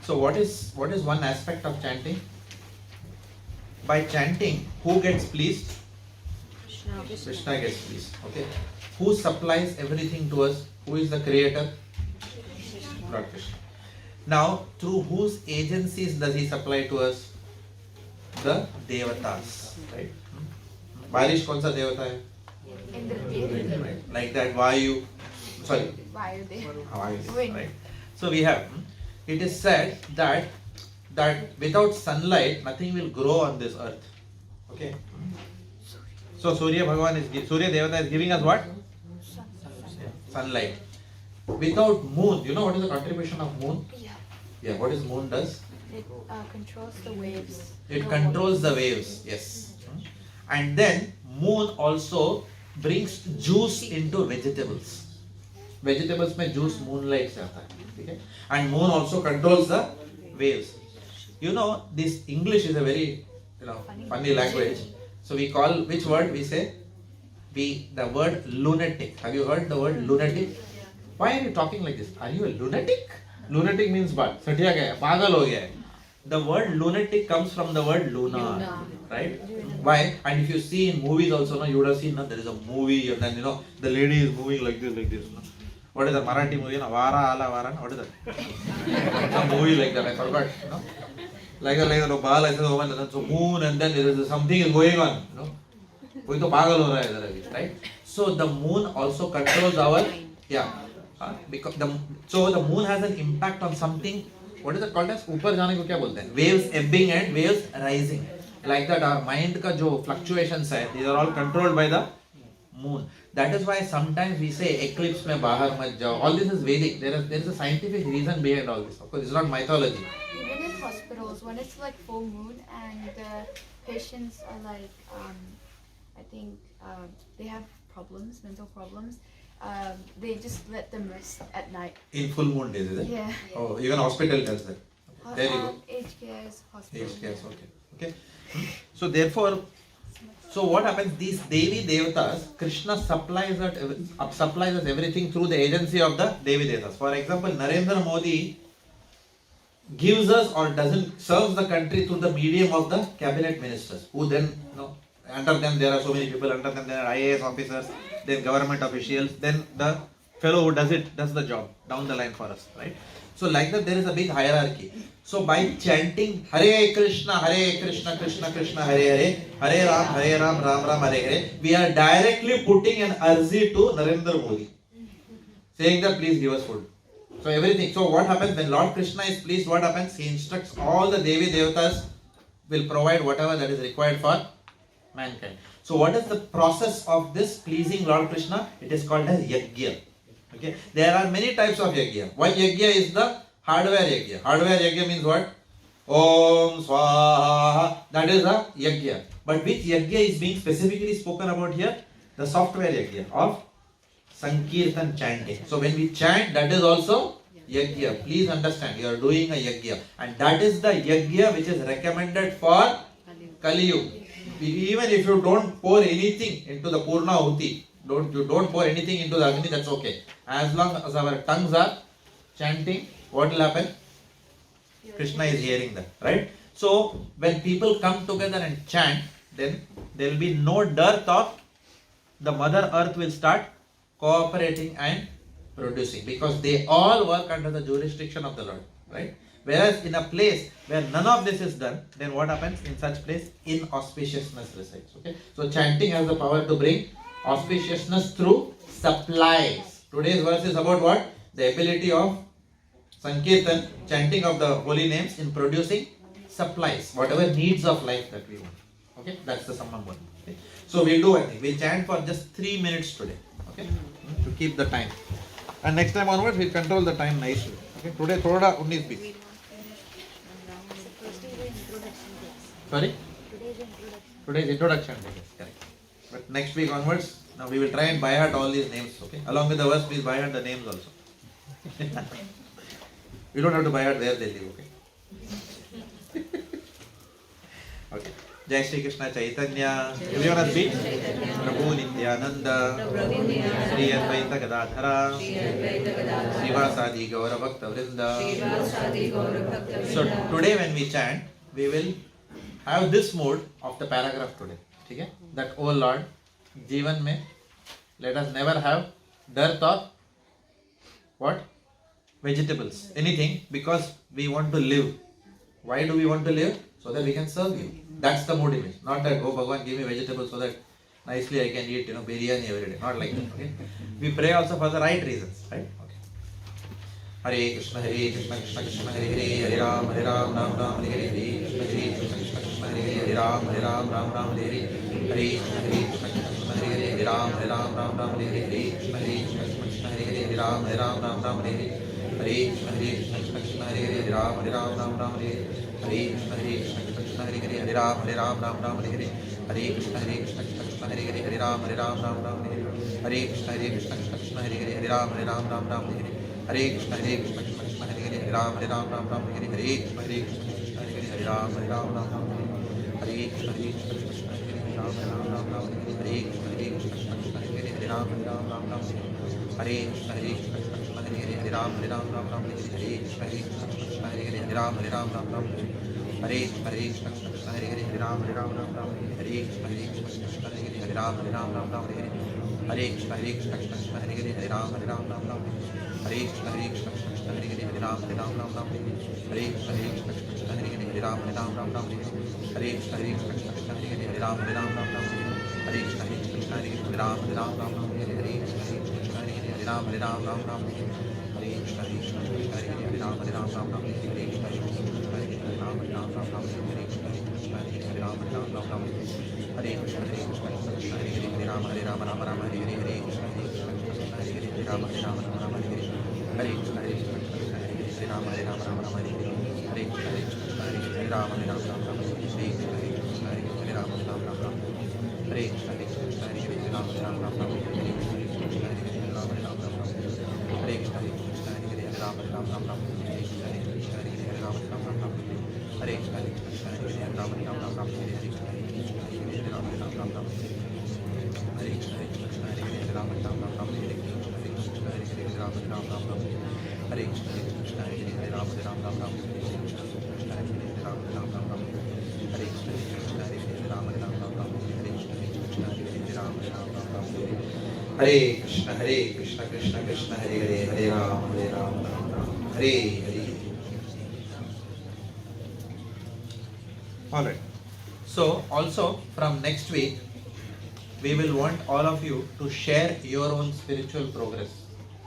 So what is one aspect of chanting? By chanting, who gets pleased? Krishna gets pleased. Okay. Who supplies everything to us? Who is the creator? Lord Krishna. Now, through whose agencies does he supply to us? The devatas. Right? बारिश कौन सा देवता है? Right. Like that, Vayu. Sorry. Vayu. Right. So we have. It is said that without sunlight, nothing will grow on this earth. Okay. So Surya Devata is giving us what? Sunlight. Without moon, you know what is the contribution of moon? Yeah, what is moon does? It controls the waves. It controls the waves, yes. And then moon also brings juice into vegetables. Vegetables में juice moonlight से आता है, ठीक है? And moon also controls the waves. You know, this English is a very, funny language. So we call, which word we say? The word lunatic. Have you heard the word lunatic? Why are you talking like this? Are you a lunatic? Lunatic means what? सठिया गया है, पागल हो गया है. The word lunatic comes from the word lunar, right? Why? And if you see in movies also, you would have seen, there is a movie and then, the lady is moving like this. What is the Marathi movie? Vara ala vara. What is that? Some movie like that. I forgot. Like a ball, I said, so moon, and then there is something is going on. कोई तो पागल हो रहा है इधर अभी, right? So the moon also controls our, because the moon has an impact on something. What is it called as? ऊपर जाने को क्या बोलते हैं? Waves ebbing and waves rising. Like that, our mind का जो fluctuations है, these are all controlled by the moon. That is why sometimes we say eclipse में बाहर मत जाओ. All this is Vedic. There is a scientific reason behind all this. Of course, it's not mythology. Even in hospitals, when it's like full moon and the patients are like, I think they have problems, mental problems, they just let them rest at night. In full moon days, is it? Yeah. Oh, even hospital does that. There you go. Aged cares, hospitals. Aged cares, okay. So therefore, so what happens? These Devi Devatas, Krishna supplies us everything through the agency of the Devi Devatas. For example, Narendra Modi gives us or serves the country through the medium of the cabinet ministers, who then, under them there are so many people, under them there are IAS officers, then government officials, then the fellow who does the job down the line for us, right? So like that there is a big hierarchy. So by chanting Hare Krishna, Krishna Krishna, Hare Ram, Ram Ram, Hare Hare, we are directly putting an arzi to Narendra Modi, saying that please give us food. So everything. So what happens when Lord Krishna is pleased? What happens? He instructs all the Devi Devatas will provide whatever that is required for mankind. So what is the process of this pleasing Lord Krishna? It is called as yajna. Okay. There are many types of yajna. One yajna is the hardware yajna. Hardware yajna means what? Om Swaha. That is a yajna. But which yajna is being specifically spoken about here? The software yajna of Sankirtan chanting. So when we chant, that is also yajna. Please understand, you are doing a yajna. And that is the yajna which is recommended for Kali Yuga. Even if you don't pour anything into the Purna Ahuti, you don't pour anything into the Agni, that's okay. As long as our tongues are chanting, what will happen? Krishna is hearing that, right? So when people come together and chant, then there will be no dearth of the Mother Earth will start cooperating and producing, because they all work under the jurisdiction of the Lord, right? Whereas in a place where none of this is done, then what happens? In such place, inauspiciousness resides. Okay. So chanting has the power to bring auspiciousness through supplies. Today's verse is about what? The ability of Sankirtan, chanting of the holy names, in producing supplies, whatever needs of life that we want. Okay, that's the summum one. Okay. So we'll do one thing. We'll chant for just 3 minutes today. Okay, to keep the time. And next time onwards, we'll control the time nicely. Okay, today thoda 19 piece. Sorry? Today's introduction day. Yes, correct. But next week onwards, now we will try and by heart all these names. Okay, along with the verse, please by heart the names also. You don't have to by heart where they live. Okay. Okay. Jai Shri Krishna Chaitanya. Everyone has been? Prabhu Nityananda. Sri Advaita Gadadhara. Srivasadi Gaura Bhakta Vrinda. So today when we chant, we will have this mode of the paragraph today. Okay? That, oh Lord, Jivan mein, let us never have dearth of what? Vegetables. Anything, because we want to live. Why do we want to live? So that we can serve you. That's the motivation. Not that, oh Bhagavan, give me vegetables so that nicely I can eat, biryani every day. Not like that. Okay? We pray also for the right reasons. Right? Okay. Hare Krishna, Krishna Krishna, Hare Ram, Ram Ram, Hare Hare, Krishna Krishna, Hare Ram, Ram Ram, Hare Hare, Krishna Krishna, Hare Ram, Ram Ram, Hare Hare, Krishna Krishna, Hare Ram, Ram Ram, Hare Hare, Hare Krishna Krishna, Hare Ram, Ram Ram, Hare Hare, Hare Krishna Hare Hare Hare Ram Ram Ram Hare Hare Hare Krishna Krishna Krishna Hare Hare Hare Ram Ram Ram Hare Hare Hare Krishna Krishna Krishna Hare Hare Hare Ram Ram Ram Hare Hare Hare Krishna Krishna Krishna Hare Hare Hare Ram Ram Ram Hare Hare Hare Krishna Krishna Hare Hare Hare Ram Ram Ram Hare Krishna Krishna Krishna Hare Hare Ram Ram Ram Hare Krishna Krishna Krishna Hare Hare Hare Ram Ram Ram Hare Krishna Krishna Krishna Hare Hare Hare Ram Ram Ram Hare Hare Krishna Krishna Krishna Hare Hare Hare Ram Ram Ram Hare Krishna Krishna Hare Hare Hare Ram Ram Ram Hare Krishna Krishna Hare Hare Hare Ram Ram Ram Hare Hare Krishna Krishna Krishna Hare Hare Hare Ram Ram Ram Hare Krishna Krishna Krishna Hare Hare Hare Ram Ram Ram Hare Krishna Krishna Krishna Hare Hare Hare Ram Ram Ram Hare Krishna Krishna Krishna Hare Hare Hare Ram Ram Ram Hare Krishna Krishna Hare Hare Hare Ram Ram Ram Hare Hare Krishna Hare Hare Ram Ram Ram Hare Krishna Krishna Krishna Hare Hare Hare Ram Ram Ram Hare Krishna Krishna Hare Hare Ram Ram Ram Hare Krishna Krishna Hare Hare Ram Ram Ram Hare Krishna Krishna Hare Hare Hare Ram Hare Ram Ram Ram Hare Hare Hare Krishna Krishna Hare Hare Hare Ram Hare Ram Ram Ram Hare Hare Hare Krishna Krishna Krishna Hare Hare Hare Ram Hare Ram Ram Ram Hare Hare Hare Krishna Krishna Hare Hare Hare Ram Hare Ram Ram Ram Hare Hare Krishna Krishna Hare Hare Hare Ram Hare Ram Ram Ram Hare Krishna Krishna Hare Hare Hare Ram Hare Ram Ram Ram Hare Krishna Hare Hare Ram Hare Ram Ram Ram Hare Krishna Krishna Hare Hare Hare Ram Hare Ram Ram Ram Hare Krishna Krishna Hare Hare Hare Ram Hare Ram Ram Ram Hare Krishna Krishna Hare Hare Hare Ram Hare Ram Ram Ram Hare Krishna Krishna Hare Hare Ram Hare Ram Ram Ram Hare Krishna Krishna Hare Hare Hare Ram Hare Ram Ram Ram Hare Krishna Krishna Hare Hare Hare Ram Hare Ram Ram Ram Hare Krishna Krishna Hare Hare Hare Ram Hare Ram Ram Ram Hare Krishna Krishna Hare Hare Hare Ram Hare Ram Ram Ram Hare Krishna Krishna Hare Hare Hare Ram Hare Ram Ram Ram Hare Krishna Krishna Hare Hare Hare Ram Hare Ram Ram Ram Hare Krishna Krishna Krishna Hare Hare Hare Ram Ram Ram Hare Hare. All right. So also from next week we will want all of you to share your own spiritual progress,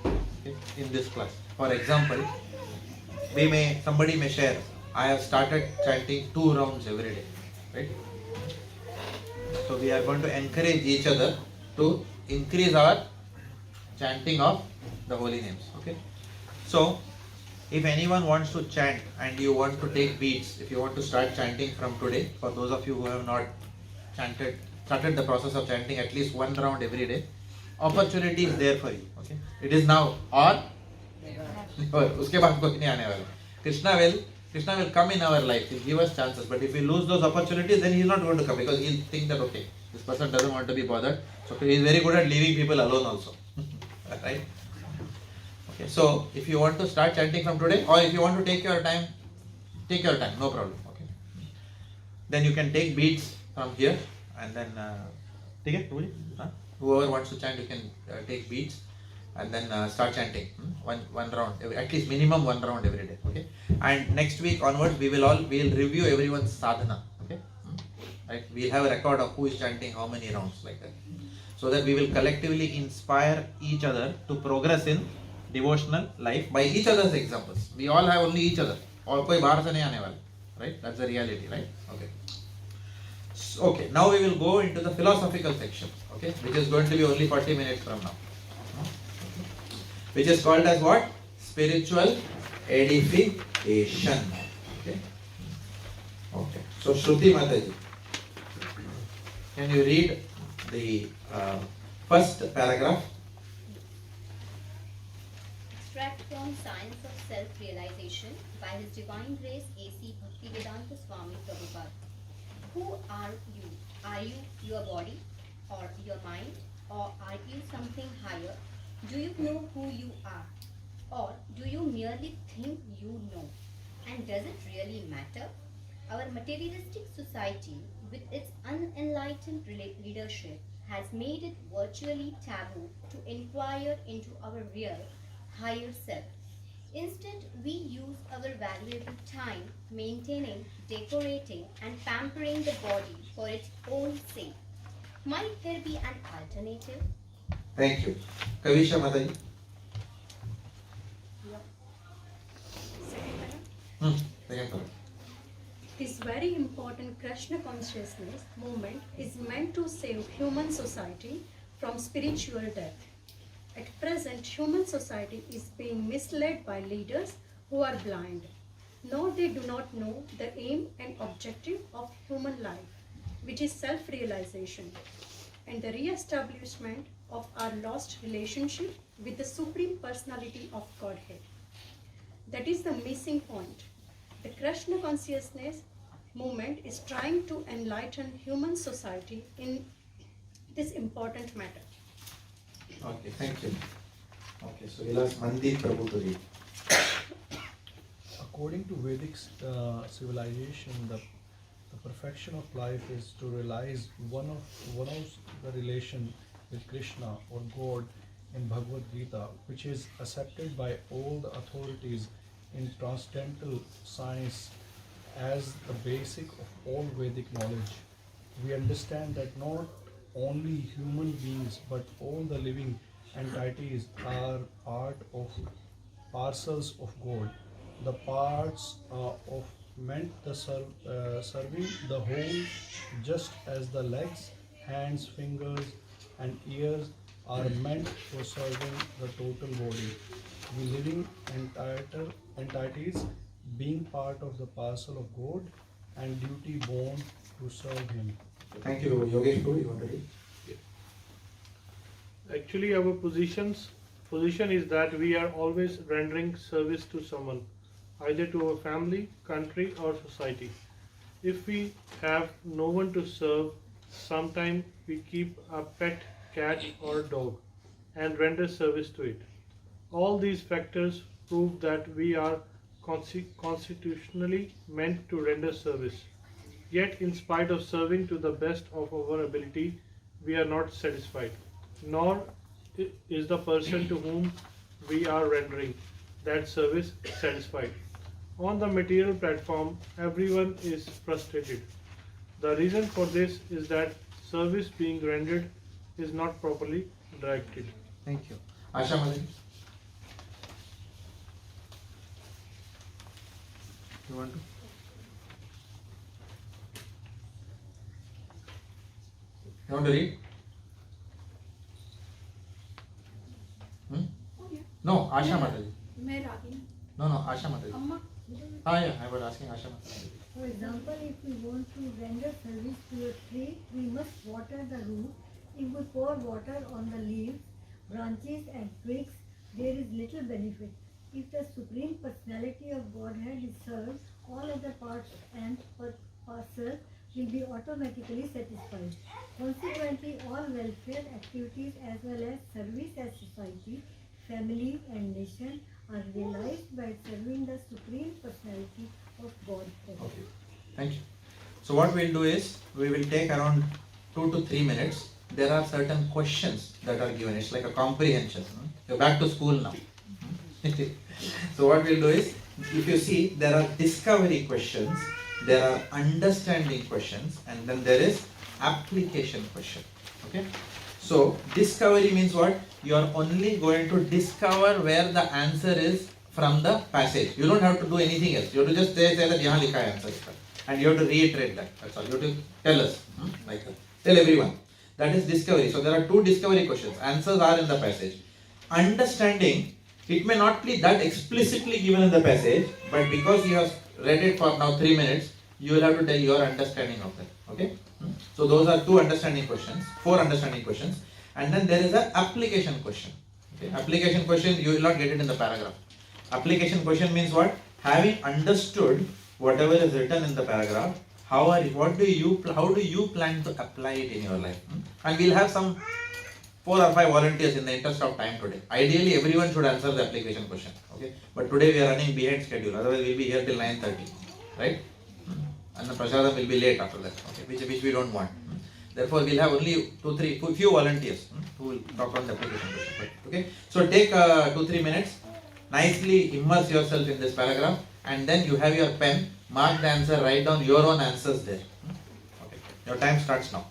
okay, in this class. For example, somebody may share, I have started chanting 2 rounds every day, right? So we are going to encourage each other to increase our chanting of the holy names, okay? So if anyone wants to chant and you want to take beats, if you want to start chanting from today, for those of you who have not started the process of chanting at least 1 round every day, opportunity is there for you, okay? It is now or never. Uske baad koi nahi aane wala. Krishna will come in our life, he'll give us chances, but if we lose those opportunities, then he's not going to come, because he'll think that okay, this person doesn't want to be bothered, so he's very good at leaving people alone also. Right? Okay, so if you want to start chanting from today, or if you want to take your time, no problem. Okay, then you can take beats from here, and then whoever wants to chant, you can take beats and then start chanting one round, at least minimum 1 round every day. Okay, and next week onwards we'll review everyone's sadhana. Okay, right? We'll have a record of who is chanting how many rounds, like that, so that we will collectively inspire each other to progress in devotional life by each other's examples. We all have only each other, और कोई बाहर से नहीं आने वाला, right? That's the reality, right? Okay. Okay, now we will go into the philosophical section, okay, which is going to be only 40 minutes from now, which is called as what? Spiritual edification. Okay. Okay. So Shruti Mataji, can you read the first paragraph? Extract from Science of Self-Realization by His Divine Grace A.C. Bhaktivedanta Swami Prabhupada. Who are you? Are you your body or your mind, or are you something higher? Do you know who you are, or do you merely think you know? And does it really matter? Our materialistic society, with its unenlightened leadership, has made it virtually taboo to inquire into our real, higher self. Instead, we use our valuable time maintaining, decorating, and pampering the body for its own sake. Might there be an alternative? Thank you. Kavisha Mataji. Second paragraph. This very important Krishna consciousness movement is meant to save human society from spiritual death. At present, human society is being misled by leaders who are blind. nor they do not know the aim and objective of human life, which is self-realization and the re-establishment of our lost relationship with the Supreme Personality of Godhead. That is the missing point. The Krishna consciousness movement is trying to enlighten human society in this important matter. Okay, thank you. Okay, so we'll ask Mandeep Prabhu to read. According to Vedic civilization, the perfection of life is to realize one of the relation with Krishna or God in Bhagavad Gita, which is accepted by all the authorities in transcendental science as the basic of all Vedic knowledge. We understand that not only human beings but all the living entities are parcels of God. The parts of meant the serving the whole, just as the legs, hands, fingers, and ears are meant for serving the total body. We living entities being part of the parcel of God and duty born to serve Him. Thank you, Yogesh Prabhu. You want to read? Actually, our position is that we are always rendering service to someone, either to our family, country, or society. If we have no one to serve, sometimes we keep a pet cat or dog and render service to it. All these factors prove that we are constitutionally meant to render service. Yet, in spite of serving to the best of our ability, we are not satisfied, nor is the person to whom we are rendering that service satisfied. On the material platform, everyone is frustrated. The reason for this is that service being rendered is not properly directed. Thank you. Asha Madani. You want to? You want to read? No, Asha Madani. No, Asha Madani. Yeah, I was asking Asha Madani. For example, if we want to render service to a tree, we must water the root. If we pour water on the leaves, branches and twigs, there is little benefit. If the Supreme Personality of Godhead is served, all other parts and parcels will be automatically satisfied. Consequently, all welfare activities as well as service as society, family and nation are realized by serving the Supreme Personality of Godhead. Okay, thank you. So what we'll do is, we will take around 2 to 3 minutes. There are certain questions that are given. It's like a comprehension. You're back to school now. So what we'll do is, if you see, there are discovery questions, there are understanding questions, and then there is application question. Okay? So discovery means what? You are only going to discover where the answer is from the passage. You don't have to do anything else. You have to just say that yahan likha hai answer, and you have to reiterate that. That's all. You have to tell us, like that. Tell everyone. That is discovery. So there are 2 discovery questions. Answers are in the passage. Understanding, it may not be that explicitly given in the passage, but because you have read it for now 3 minutes, you will have to tell your understanding of that. Okay? So those are 2 understanding questions, 4 understanding questions, and then there is an application question. Okay? Application question, you will not get it in the paragraph. Application question means what? Having understood whatever is written in the paragraph, how do you plan to apply it in your life? And we'll have some 4 or 5 volunteers in the interest of time today. Ideally, everyone should answer the application question. Okay? But today we are running behind schedule. Otherwise, we'll be here till 9:30, right? And the prasadam will be late after that. Okay? Which we don't want. Therefore, we'll have only 2, 3, few volunteers who will talk on the application question. Okay? So take 2-3 minutes. Nicely immerse yourself in this paragraph, and then you have your pen. Mark the answer. Write down your own answers there. Okay. Your time starts now.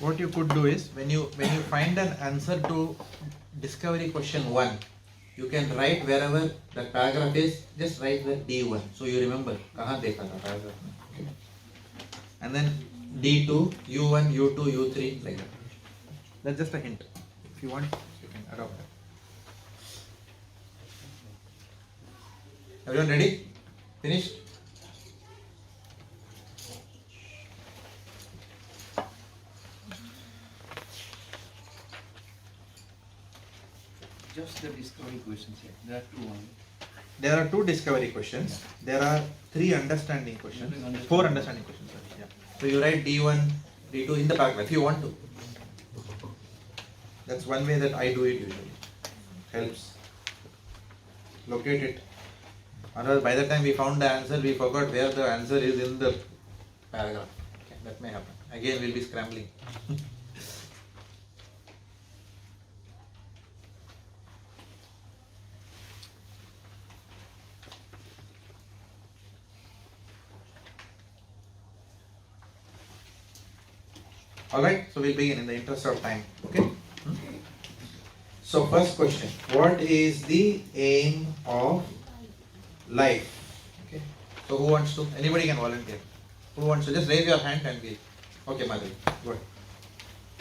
what you could do is when you find an answer to discovery question 1, you can write wherever that paragraph is, just write the D1. So you remember kahan dekha tha paragraph mein. Okay. And then D2, U1, U2, U3 like that. That's just a hint. If you want, you can adopt that. Everyone ready? Finished? Just the discovery questions here. There are two only. There are 2 discovery questions. There are 3 understanding questions. 4 understanding questions. Sorry. Yeah. So you write D1, D2 in the paragraph if you want to. That's one way that I do it usually. Helps. Locate it. Otherwise, by the time we found the answer, we forgot where the answer is in the paragraph. Okay, that may happen. Again, we'll be scrambling. Alright, so we'll begin in the interest of time. Okay? So, first question. What is the aim of life? Okay. So, who wants to? Anybody can volunteer. Who wants to? Just raise your hand and we'll. Okay, Madhuri. Go ahead.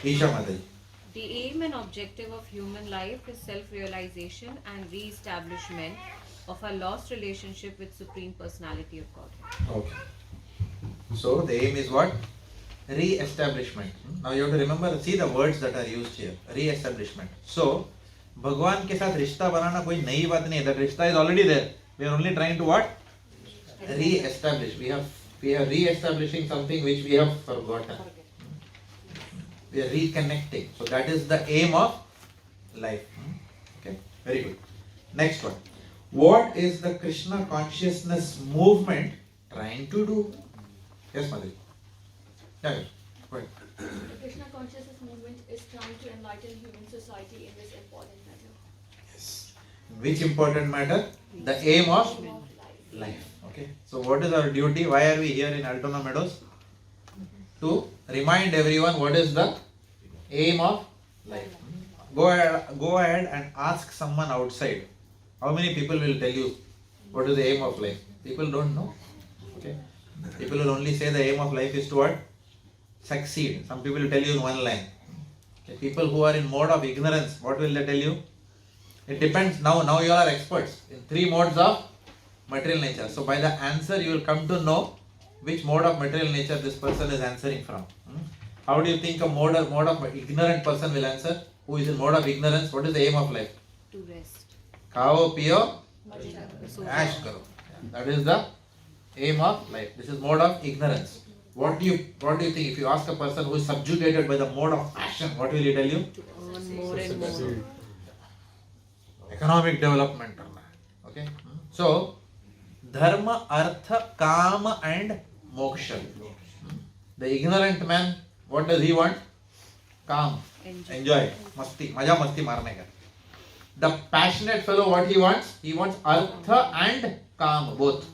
Isha Madhuri. The aim and objective of human life is self-realization and re-establishment of a lost relationship with Supreme Personality of Godhead. Okay. So, the aim is what? Re-establishment. Now you have to remember, see the words that are used here. Re-establishment. So, भगवान के साथ रिश्ता बनाना कोई नई बात नहीं है. That रिश्ता is already there. We are only trying to what? Re-establish. We are re-establishing something which we have forgotten. We are reconnecting. So that is the aim of life. Okay, very good. Next one. What is the Krishna consciousness movement trying to do? Yes, Madhuri. Yeah, go ahead. The Krishna consciousness movement is trying to enlighten human society in this important matter. Yes. Which important matter? The aim of life. Okay. So what is our duty? Why are we here in Altona Meadows? To remind everyone what is the aim of life. Go ahead and ask someone outside. How many people will tell you what is the aim of life? People don't know. Okay. People will only say the aim of life is to what? Succeed. Some people will tell you in one line. Okay. People who are in mode of ignorance, what will they tell you? It depends. Now you all are experts in 3 modes of material nature. So by the answer you will come to know which mode of material nature this person is answering from. How do you think a mode of ignorant person will answer? Who is in mode of ignorance? What is the aim of life? To rest. Khao, piyo, ash karo. That is the aim of life. This is mode of ignorance. What do you think? If you ask a person who is subjugated by the mode of passion, what will he tell you? To earn more and more. Economic development. Okay. So, dharma, artha, kama and moksha. The ignorant man, what does he want? Calm. Enjoy. Masti. Maja masti marne ka. The passionate fellow, what he wants? He wants artha and calm, both.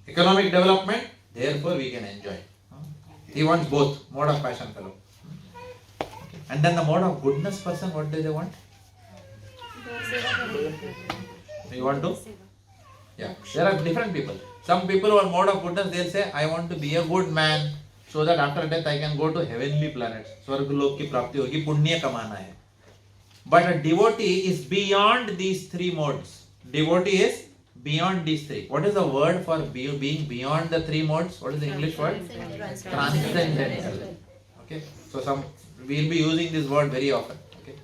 Economic development, therefore we can enjoy. He wants both, mode of passion fellow. And then the mode of goodness person, what do they want? You want to? Yeah, there are different people. Some people who are mode of goodness, they'll say, I want to be a good man so that after death I can go to heavenly planets. Swarg lok ki prapti hogi, punya kamana hai. But a devotee is beyond these 3 modes. Devotee is beyond these 3. What is the word for being beyond the 3 modes? What is the English word? Transcendental. Okay. So we'll be using this word very often. Okay.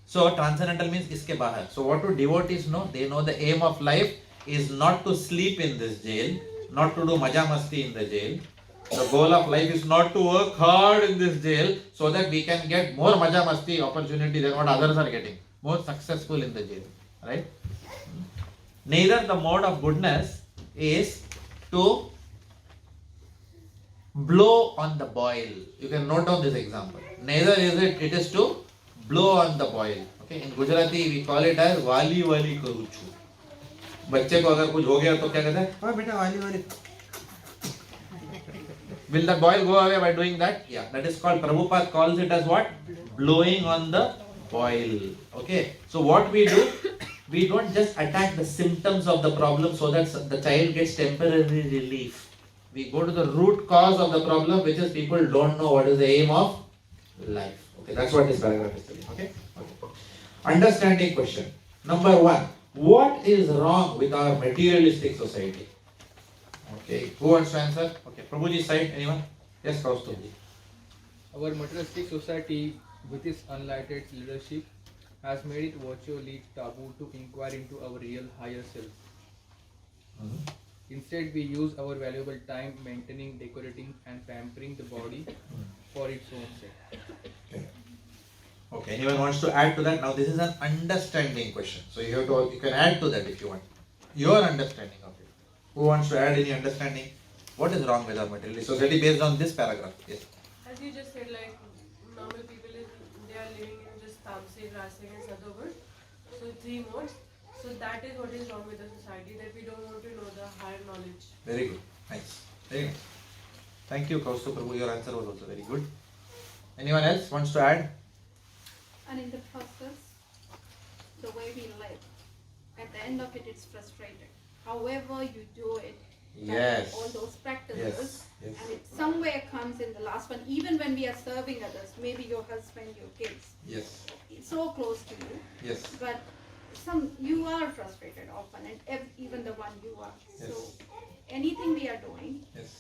So transcendental means iske bahar. So what do devotees know? They know the aim of life is not to sleep in this jail, not to do maja masti in the jail. The goal of life is not to work hard in this jail so that we can get more maja masti opportunity than what others are getting. More successful in the jail. Right? Neither the mode of goodness is to blow on the boil. You can note down this example. Neither is it is to blow on the boil. Okay? In Gujarati we call it as wali wali karuchu. बच्चे को अगर कुछ हो गया तो क्या कहते हैं? हाँ बेटा वाली वाली. Will the boil go away by doing that? Yeah, that is called, Prabhupada calls it as what? Blowing on the boil. Okay, so what we do, we don't just attack the symptoms of the problem so that the child gets temporary relief. We go to the root cause of the problem, which is people don't know what is the aim of life. Okay, that's what this paragraph is telling. Okay? Understanding question. Number 1. What is wrong with our materialistic society? Okay, who wants to answer? Okay, Prabhuji's side, anyone? Yes, Kaustubji. Our materialistic society, with its unlighted leadership, has made it virtually taboo to inquire into our real higher self. Instead, we use our valuable time maintaining, decorating, and pampering the body for its own sake. Okay, anyone wants to add to that? Now, this is an understanding question. So, you can add to that if you want. Your understanding of it. Who wants to add any understanding? What is wrong with our materialist society based on this paragraph? Yes. As you just said, like normal people, they are living in just tamasic, rasic, and sattvic. So 3 modes. So that is what is wrong with the society, that we don't want to know the higher knowledge. Very good. Nice. Very nice. Thank you, Kaustu Prabhu. Your answer was also very good. Anyone else wants to add? And in the process, the way we live, at the end of it, it's frustrated. However you do it, Yes. all those practices, Yes. Yes. and it somewhere comes in the last one, even when we are serving others, maybe your husband, your kids, Yes. so close to you, Yes. but you are frustrated often, and even the one you are. Yes. So anything we are doing, Yes.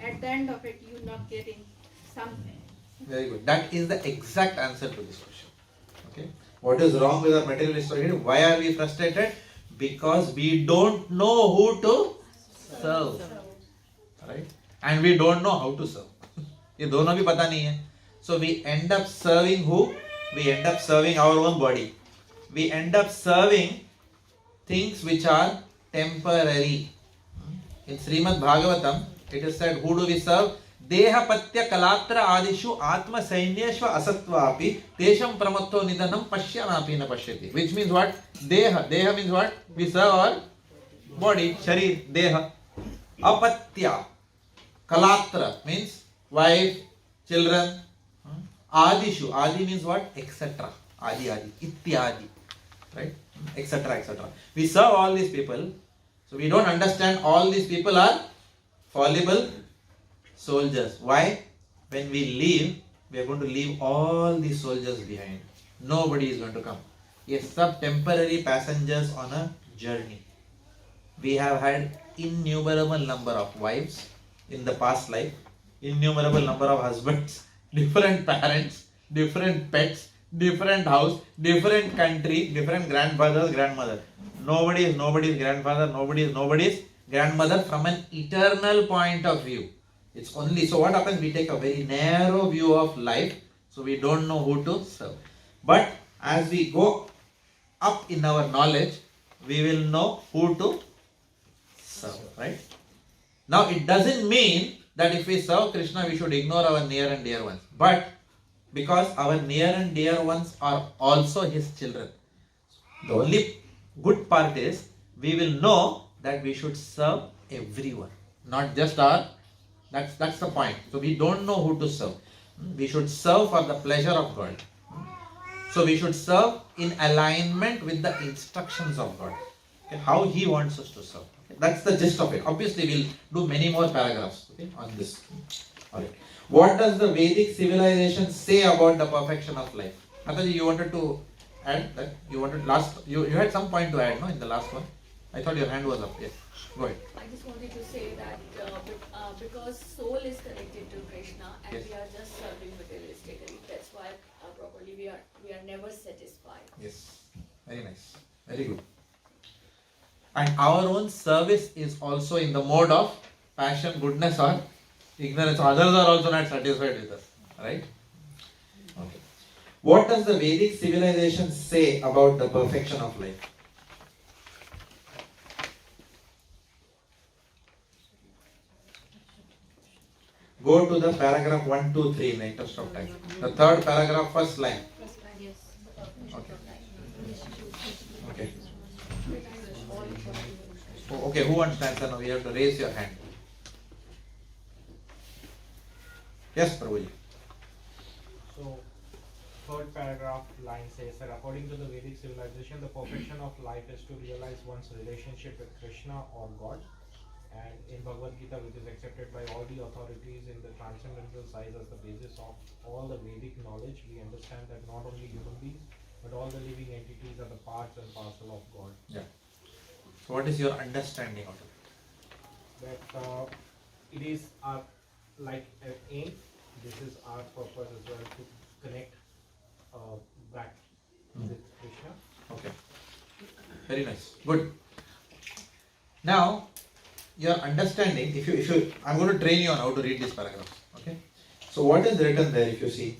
at the end of it, you're not getting something. Very good. That is the exact answer to this question. Okay. What is wrong with our materialist society? Why are we frustrated? Because we don't know who to serve. Right? And we don't know how to serve. ये दोनों भी पता नहीं है. So we end up serving who? We end up serving our own body. We end up serving things which are temporary. In Srimad Bhagavatam, it is said, who do we serve? Dehapatya kalatra adishu atma sainyeshva asatvapi tesham pramatto nidanam pashyanapi na pashyati. Which means what? Deha. Deha means what? We serve our body, sharir, deha. Apatya. Kalatra means wife, children. Adishu. Adi means what? Etc. Adi, adi. Ityadi. Right? Etc. Etc. We serve all these people. So we don't understand all these people are fallible soldiers. Why? When we leave, we are going to leave all these soldiers behind. Nobody is going to come. Yes, some temporary passengers on a journey. We have had innumerable number of wives in the past life, innumerable number of husbands, different parents, different pets, different house, different country, different grandfathers, grandmother. Nobody is nobody's grandfather, nobody is nobody's grandmother from an eternal point of view. It's only, so what happens? We take a very narrow view of life, so we don't know who to serve. But as we go up in our knowledge, we will know who to serve, right? Now it doesn't mean that if we serve Krishna, we should ignore our near and dear ones. But because our near and dear ones are also his children. The only good part is, we will know that we should serve everyone, not just our. That's the point. So we don't know who to serve. We should serve for the pleasure of God. So we should serve in alignment with the instructions of God. Okay? How He wants us to serve. Okay? That's the gist of it. Obviously, we'll do many more paragraphs, okay, on this. Alright. What does the Vedic civilization say about the perfection of life? Mataji, you wanted to add that? You had some point to add, no, in the last one? I thought your hand was up. Yes. Go ahead. I just wanted to say that because soul is connected to Krishna and Yes. we are just serving materialistically, that's why properly we are never satisfied. Yes. Very nice. Very good. And our own service is also in the mode of passion, goodness, or ignorance. Others are also not satisfied with us. Right? Okay. What does the Vedic civilization say about the perfection of life? Go to the paragraph 1, 2, 3 in the interest of time. The third paragraph, first line. Okay. Okay. Okay, who wants to answer now? You have to raise your hand. Yes, Prabhuji. So, third paragraph line says that according to the Vedic civilization, the perfection of life is to realize one's relationship with Krishna or God. And in Bhagavad Gita, which is accepted by all the authorities in the transcendental science as the basis of all the Vedic knowledge, we understand that not only human beings, but all the living entities are the parts and parcel of God. Yeah. So what is your understanding of it? That it is our like an aim. This is our purpose as well, to connect back with Krishna. Okay. Very nice. Good. Now, your understanding, if you, I'm going to train you on how to read this paragraph. Okay. So what is written there? If you see,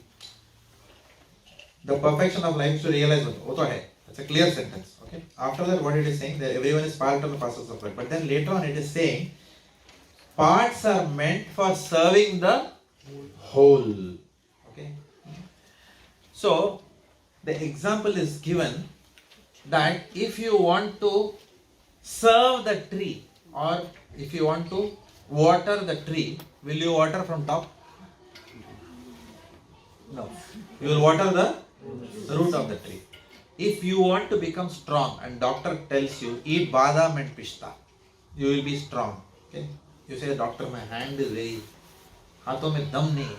the perfection of life is to realize what. That's a clear sentence. Okay. After that, what it is saying, that everyone is part of the parcels of life. But then later on, it is saying parts are meant for serving the whole. Okay. So the example is given that if you want to serve the tree, or if you want to water the tree, will you water from top? No. You will water the root of the tree. If you want to become strong and doctor tells you eat badam and pista, you will be strong. Okay. You say, doctor, my hand is very, haathon mein dam nahi hai.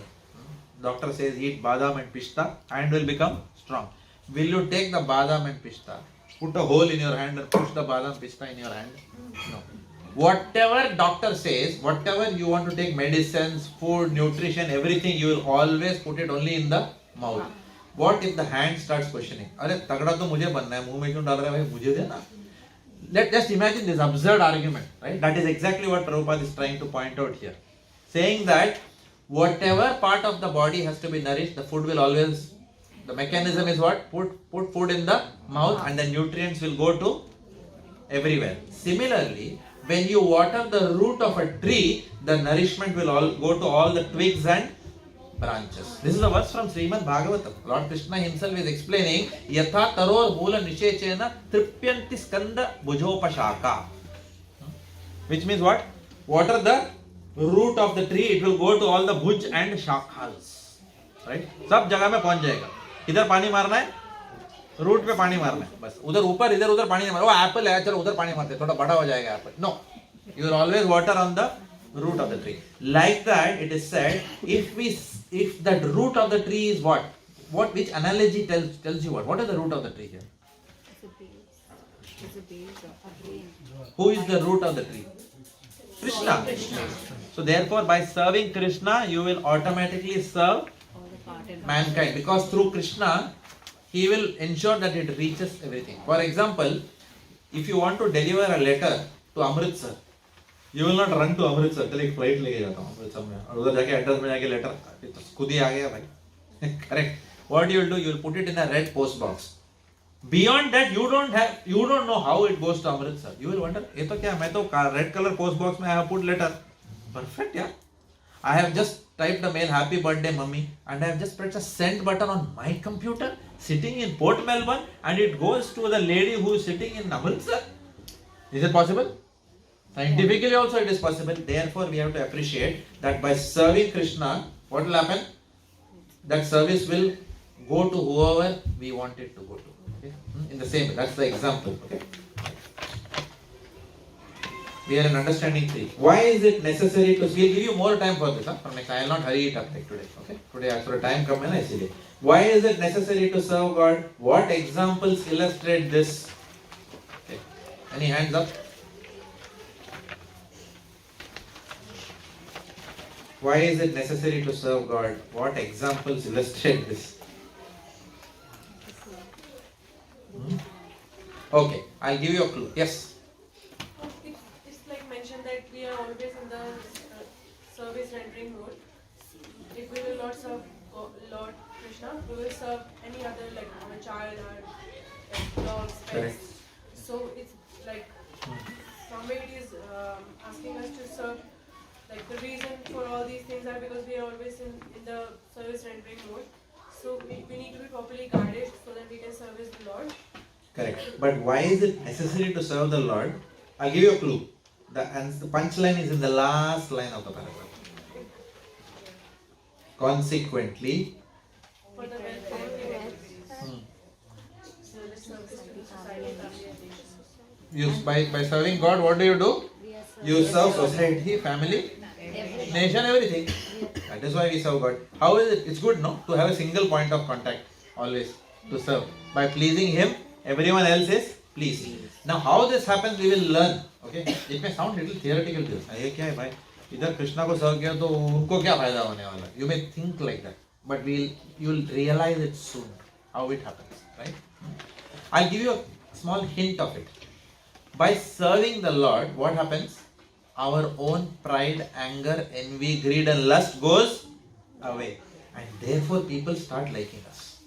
Doctor says eat badam and pista, hand will become strong. Will you take the badam and pista, put a hole in your hand and push the badam pista in your hand? No. Whatever doctor says, whatever you want to take, medicines, food, nutrition, everything, you will always put it only in the mouth. What if the hand starts questioning? अरे तगड़ा तो मुझे बनना है, मुंह में क्यों डाल रहा है भाई, मुझे देना. Let's just imagine this absurd argument, right? That is exactly what Prabhupada is trying to point out here. Saying that whatever part of the body has to be nourished, the food will always, the mechanism is what? Put food in the mouth and the nutrients will go to everywhere. Similarly, when you water the root of a tree, the nourishment will all go to all the twigs and branches. This is a verse from Srimad Bhagavatam. Lord Krishna himself is explaining, Yatha taror mula nishechena tripyanti skanda bhujopashaka. Which means what? Water the root of the tree, it will go to all the bhuj and shakhas. Right? सब जगह में पहुंच जाएगा. इधर पानी मारना है, root पे पानी मारना है, बस उधर ऊपर इधर उधर पानी नहीं मारना. वो एप्पल है, चलो उधर पानी मारते हैं, थोड़ा बड़ा हो जाएगा Apple. No, you will always water on the root of the tree. Like that, it is said, if that root of the tree is what which analogy tells you what is the root of the tree here? It's a base of a brain. Who is the root of the tree? Krishna. So therefore, by serving Krishna, you will automatically serve mankind, because through Krishna, he will ensure that it reaches everything. For example, if you want to deliver a letter to Amritsar, you will not run to Amritsar. चल एक flight लेके जाता हूँ अमृतसर में, और उधर जाके address में जाके लेटर खुद ही आ गया भाई. Correct. What you will do? You will put it in a red post box. Beyond that, you don't know how it goes to Amritsar. You will wonder, ये तो क्या, मैं तो red color post box में I have put letter. Perfect, yeah. I have just typed the mail, happy birthday mummy, and I have just pressed a send button on my computer sitting in Port Melbourne, and it goes to the lady who is sitting in Amritsar. Is it possible? Scientifically also it is possible. Therefore, we have to appreciate that by serving Krishna, what will happen? That service will go to whoever we want it to go to. Okay? In the same way, that's the example. Okay? We are in understanding 3. Why is it necessary to? We'll give you more time for this. From next, I will not hurry it up like today. Okay? Today, actually, time come in. Why is it necessary to serve God? What examples illustrate this? Okay. Any hands up? Why is it necessary to serve God? What examples illustrate this? Okay, I'll give you a clue. Yes? It's like mentioned that we are always in the service rendering mode. If we will not serve Lord Krishna, we will serve any other, like a child or dogs, pets. Correct. So it's like somebody is asking us to serve. Like the reason for all these things are because we are always in the service rendering mode. So we need to be properly guided so that we can service the Lord. Correct. But why is it necessary to serve the Lord? I'll give you a clue. The punchline is in the last line of the paragraph. Consequently, For the welfare of humanity. hmm, Service to society, family, and nation. by serving God, what do? You serve society, family, nation, everything. That is why we serve God. How is it? It's good, no? To have a single point of contact always to serve. By pleasing Him, everyone else is pleased. Now, how this happens, we will learn. Okay? It may sound little theoretical to us. ये क्या है भाई? इधर कृष्णा को सर्व किया तो उनको क्या फायदा होने वाला? You may think like that, but you'll realize it soon how it happens, right? I'll give you a small hint of it. By serving the Lord, what happens? Our own pride, anger, envy, greed and lust goes away. And therefore people start liking us.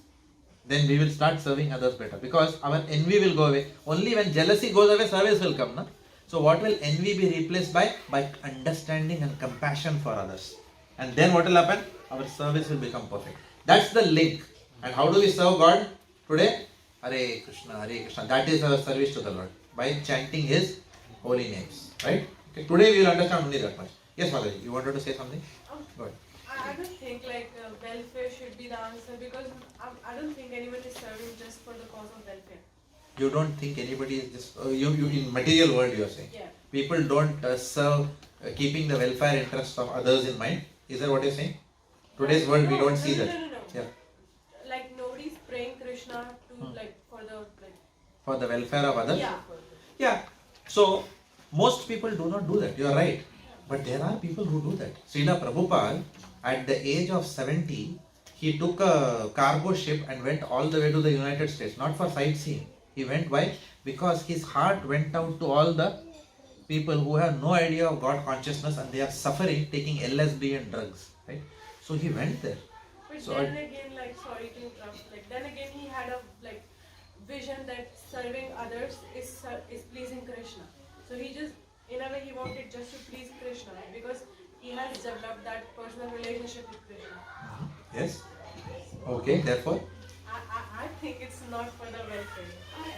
Then we will start serving others better. Because our envy will go away. Only when jealousy goes away, service will come. No? So what will envy be replaced by? By understanding and compassion for others. And then what will happen? Our service will become perfect. That's the link. And how do we serve God today? Hare Krishna, Hare Krishna. That is our service to the Lord. By chanting His holy names. Right? Okay. Today we will understand only that much. Yes, Mataji, you wanted to say something? Go ahead. I don't think welfare should be the answer, because I don't think anyone is serving just for the cause of welfare. You don't think anybody is just you in material world you are saying? Yeah. People don't serve keeping the welfare interests of others in mind. Is that what you are saying? Today's world we don't see that. No. Yeah. Like nobody's praying Krishna to For the welfare of others? Yeah. Yeah. So most people do not do that. You are right. But there are people who do that. Srila Prabhupada, at the age of 70, he took a cargo ship and went all the way to the United States. Not for sightseeing. He went why? Because his heart went out to all the people who have no idea of God consciousness and they are suffering taking LSD and drugs. Right? So he went there. But So then again, sorry to interrupt, then again he had a vision that serving others is pleasing Krishna. So he just, in a way, he wanted just to please Krishna, because he has developed that personal relationship with Krishna. Yes. Okay, therefore? I think it's not for the welfare.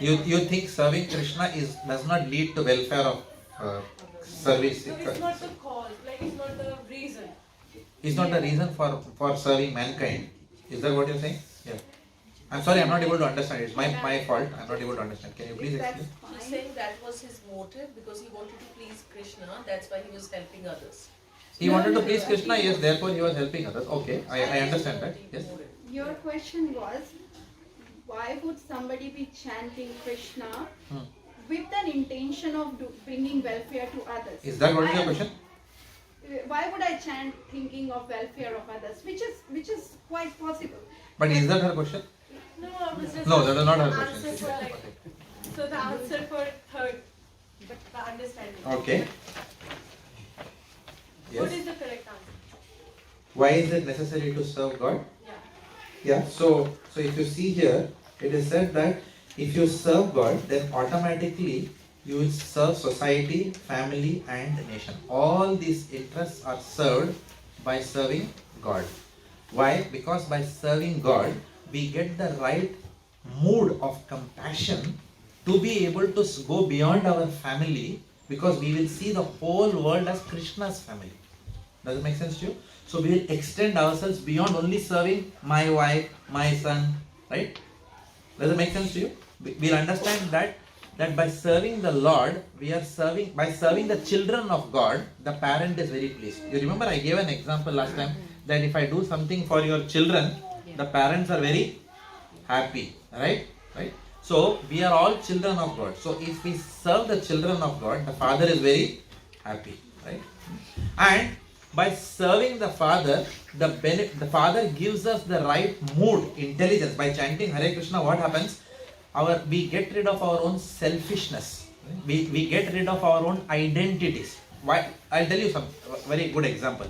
You think serving Krishna does not lead to welfare of service? No, it's not the cause, it's not the reason. It's not the reason for serving mankind. Is that what you're saying? Yeah. I'm sorry, I'm not able to understand. It's my fault. I'm not able to understand. Can you please explain? He's saying that was his motive because he wanted to please Krishna. That's why he was helping others. He wanted to please Krishna, yes, therefore he was helping others. Okay, I understand that. Yes. Your question was, why would somebody be chanting Krishna with an intention of bringing welfare to others? Is that what is your question? Why would I chant thinking of welfare of others? Which is quite possible. But is that her question? No, I was just No, that is not her answer question. for so the answer for third, but the understanding. Okay. What Yes. is the correct answer? Why is it necessary to serve God? Yeah. Yeah, so if you see here, it is said that if you serve God, then automatically you will serve society, family and nation. All these interests are served by serving God. Why? Because by serving God, we get the right mood of compassion to be able to go beyond our family, because we will see the whole world as Krishna's family. Does it make sense to you? So we will extend ourselves beyond only serving my wife, my son, right? Does it make sense to you? We'll understand that by serving the Lord, by serving the children of God, the parent is very pleased. You remember I gave an example last time that if I do something for your children, the parents are very happy, right? So we are all children of God. So if we serve the children of God, the Father is very happy, right? And by serving the Father, the Father gives us the right mood, intelligence. By chanting Hare Krishna, what happens? We get rid of our own selfishness. We get rid of our own identities. Why? I'll tell you some very good example.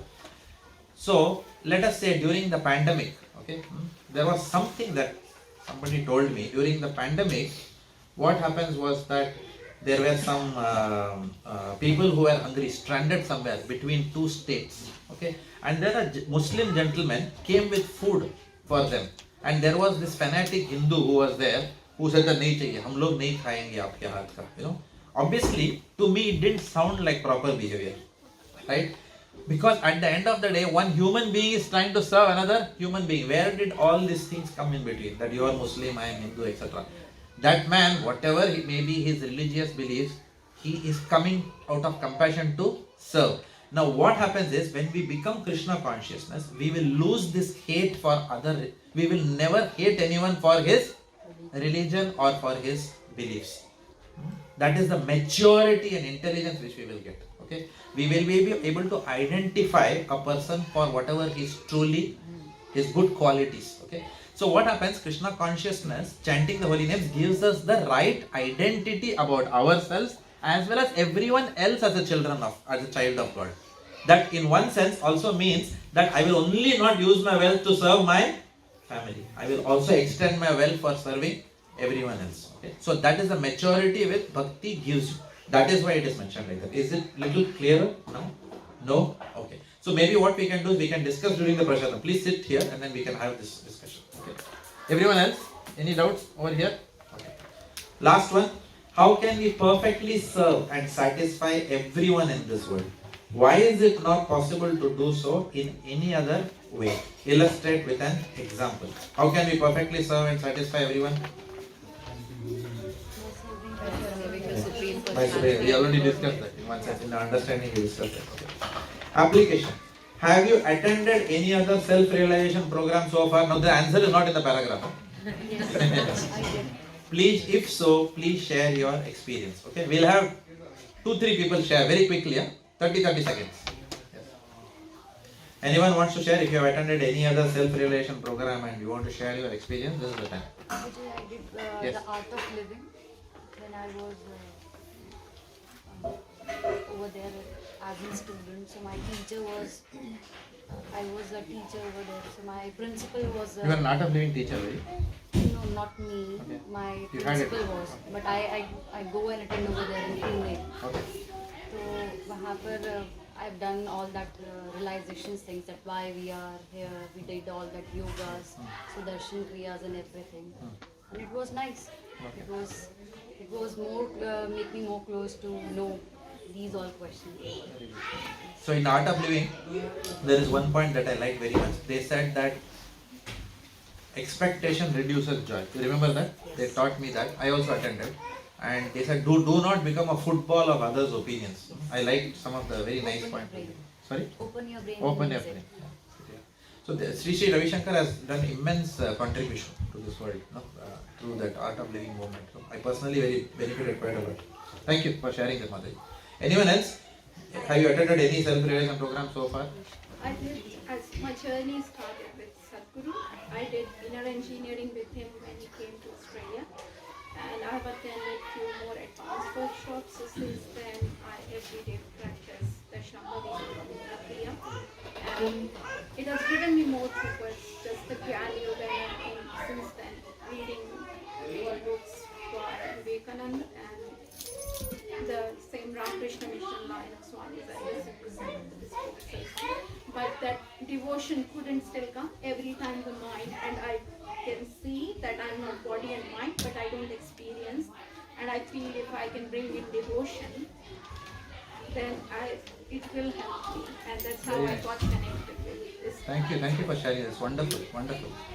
So let us say during the pandemic, okay, there was something that somebody told me during the pandemic. What happens was that there were some people who were hungry, stranded somewhere between two states, okay, and then a Muslim gentleman came with food for them, and there was this fanatic Hindu who was there who said that nahi chahiye, hum log nahi khayenge aapke haath ka, obviously to me it didn't sound like proper behavior, right? Because at the end of the day, one human being is trying to serve another human being. Where did all these things come in between? That you are Muslim, I am Hindu, etc. That man, whatever may be his religious beliefs, he is coming out of compassion to serve. Now what happens is, when we become Krishna consciousness, we will lose this hate for other. We will never hate anyone for his religion or for his beliefs. That is the maturity and intelligence which we will get. Okay, we will be able to identify a person for whatever is truly his good qualities. Okay, so what happens? Krishna consciousness, chanting the holy names, gives us the right identity about ourselves as well as everyone else as a child of God. That in one sense also means that I will only not use my wealth to serve my family. I will also extend my wealth for serving everyone else. Okay, so that is the maturity which bhakti gives you. That is why it is mentioned like that. Is it little clearer now? No? Okay. So maybe what we can do is we can discuss during the prasadam. Please sit here and then we can have this discussion. Okay. Everyone else? Any doubts over here? Okay. Last one. How can we perfectly serve and satisfy everyone in this world? Why is it not possible to do so in any other way? Illustrate with an example. How can we perfectly serve and satisfy everyone? We already discussed that in one sense. In the understanding, we discussed that. Okay. Application. Have you attended any other self-realization program so far? Now the answer is not in the paragraph. Yes, I did. Please, if so, please share your experience. Okay, we'll have 2-3 people share very quickly. 30 seconds. Yes. Anyone wants to share? If you have attended any other self-realization program and you want to share your experience, this is the time. I did Yes. the art of living when I was over there as a student. So my teacher was, I was a teacher over there. So my principal was. You are an art of living teacher, right? No, not me. Okay. My You had it. principal was. But I go and attend over there in Pune. Okay. So वहाँ पर I've done all that realizations things, that why we are here. We did all that yogas, sudarshan kriyas and everything, and it was nice. Okay. It was more make me more close to know these all questions. So in art of living, there is one point that I like very much. They said that expectation reduces joy. You remember that? Yes. They taught me that. I also attended. And they said, do not become a football of others' opinions. I liked some of the very nice points. Sorry? Open your brain. Open your brain. Yeah. So Sri Ravi Shankar has done immense contribution to this world, through that art of living movement. So I personally very benefited quite a lot. Thank you for sharing that, Mataji. Anyone else? Have you attended any self-realization program so far? I did, as my journey started with Sadhguru. I did inner engineering with him when he came to Australia. And I have attended few more advanced workshops. So since then, I every day practice the Shambhavi Kriya. And it has driven me more towards just the Gyan Yoga, and since then, reading more books for Vivekananda and the same Ramakrishna Mission line of Swamis. I listen to some of the books. But that devotion couldn't still come every time the mind, and I can see that I'm not body and mind, but I don't experience, and I feel if I can bring in devotion, then it will help me, and that's how I got connected with this. Thank you for sharing this. Wonderful.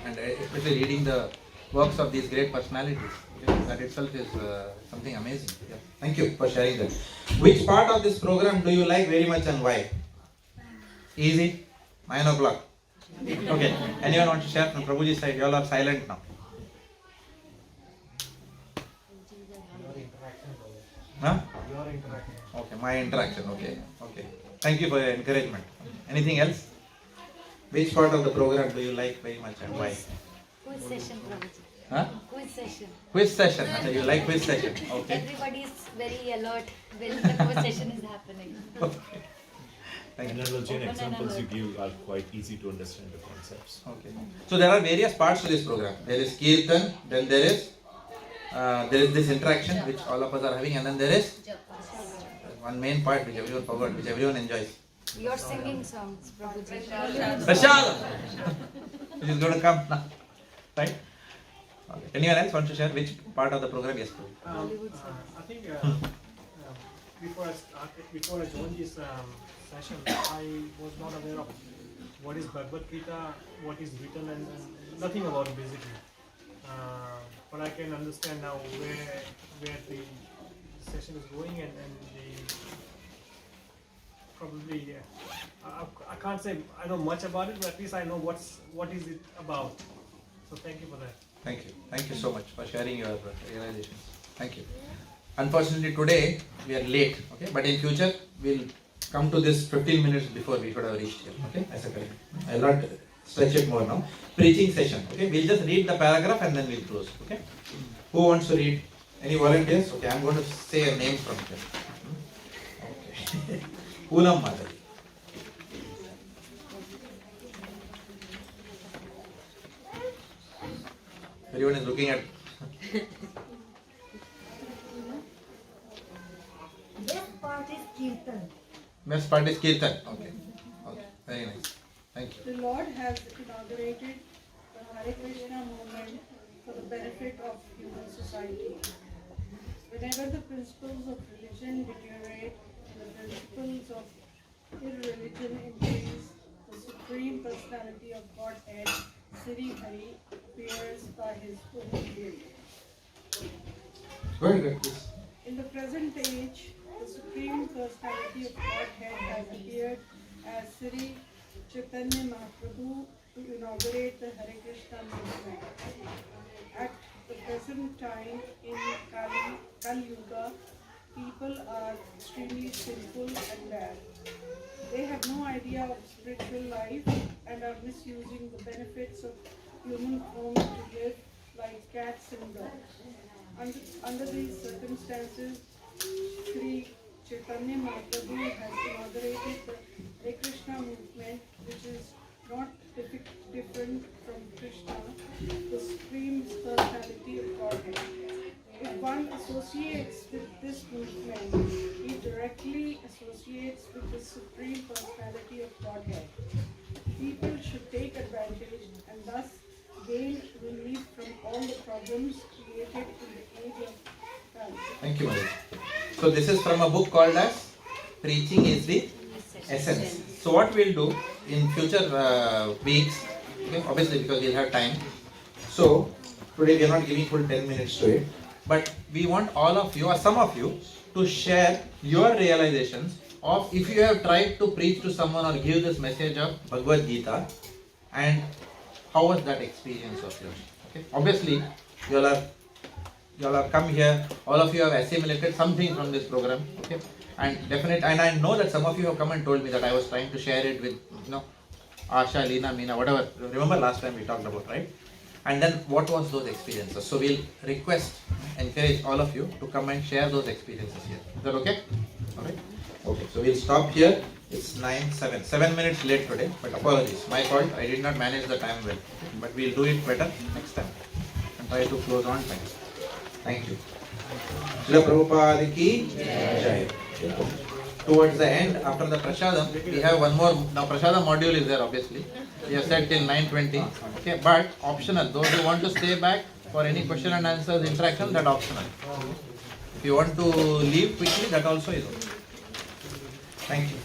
And especially reading the works of these great personalities. That itself is something amazing. Yeah. Thank you for sharing that. Which part of this program do you like very much and why? Easy? 9 o'clock. Okay. Anyone want to share from Prabhuji's side? You all are silent now. Huh? Your interaction. Okay, my interaction. Okay. Thank you for your encouragement. Anything else? Which part of the program do you like very much and why? Quiz session, Prabhuji. Huh? Quiz session. Quiz session. Achha, you like quiz session. Okay. Everybody is very alert when the quiz session is happening. Okay. Thank you. And examples you give are quite easy to understand the concepts. Okay. So there are various parts to this program. There is Kirtan, then there is this interaction which all of us are having, and then there is one main part which everyone forgot, which everyone enjoys. You're singing songs, Prabhuji. Prashad! Which is going to come now. Right? Okay. Anyone else want to share which part of the program? Yes, Prabhu. I think before I joined this session, I was not aware of what is Bhagavad Gita, what is written, and nothing about it basically. But I can understand now where the session is going, and the probably I can't say I know much about it, but at least I know what is it about. So thank you for that. Thank you so much for sharing your realizations. Thank you. Unfortunately today we are late, okay, but in future we'll come to this 15 minutes before we could have reached here, okay, as a correct. I'll not stretch it more now. Preaching session, okay, we'll just read the paragraph and then we'll close, okay. Who wants to read? Any volunteers? Okay, I'm going to say a name from here. Okay. Poonam Mataji. Everyone is looking at. Best part is Kirtan. Best part is Kirtan. Okay. Okay. Very nice. Thank you. The Lord has inaugurated the Hare Krishna movement for the benefit of human society. Whenever the principles of religion deteriorate and the principles of irreligion increase, the Supreme Personality of Godhead, Sri Hari, appears by his own will. Very good. Please. In the present age, the Supreme Personality of Godhead has appeared as Sri Chaitanya Mahaprabhu to inaugurate the Hare Krishna movement. At the present time in Kali Yuga, people are extremely sinful and bad. They have no idea of spiritual life and are misusing the benefits of human form to live like cats and dogs. Under these circumstances, Sri Chaitanya Mahaprabhu has inaugurated the Hare Krishna movement, which is not different from Krishna, the Supreme Personality of Godhead. If one associates with this movement, he directly associates with the Supreme Personality of Godhead. People should take advantage and thus gain relief from all the problems created in the age of Kali. Thank you, Madhu. So this is from a book called as Preaching is the Essence. So what we'll do in future weeks, okay, obviously because we'll have time. So today we are not giving full 10 minutes to it, but we want all of you or some of you to share your realizations of if you have tried to preach to someone or give this message of Bhagavad Gita, and how was that experience of yours. Okay? Obviously you all are come here, all of you have assimilated something from this program, okay? And I know that some of you have come and told me that I was trying to share it with, Asha, Leena, Meena, whatever. Remember last time we talked about, right? And then what was those experiences? So we'll encourage all of you to come and share those experiences here. Is that okay? Alright? Okay, so we'll stop here. It's 9:07. 7 minutes late today, but apologies. My fault. I did not manage the time well. But we'll do it better next time and try to close on time. Thank you. Srila Prabhupada ki Jai. Towards the end, after the prasadam, we have one more. Now prasadam module is there, obviously. We have said till 9:20. Okay, but optional. Those who want to stay back for any question and answers interaction, that optional. If you want to leave quickly, that also is okay. Thank you.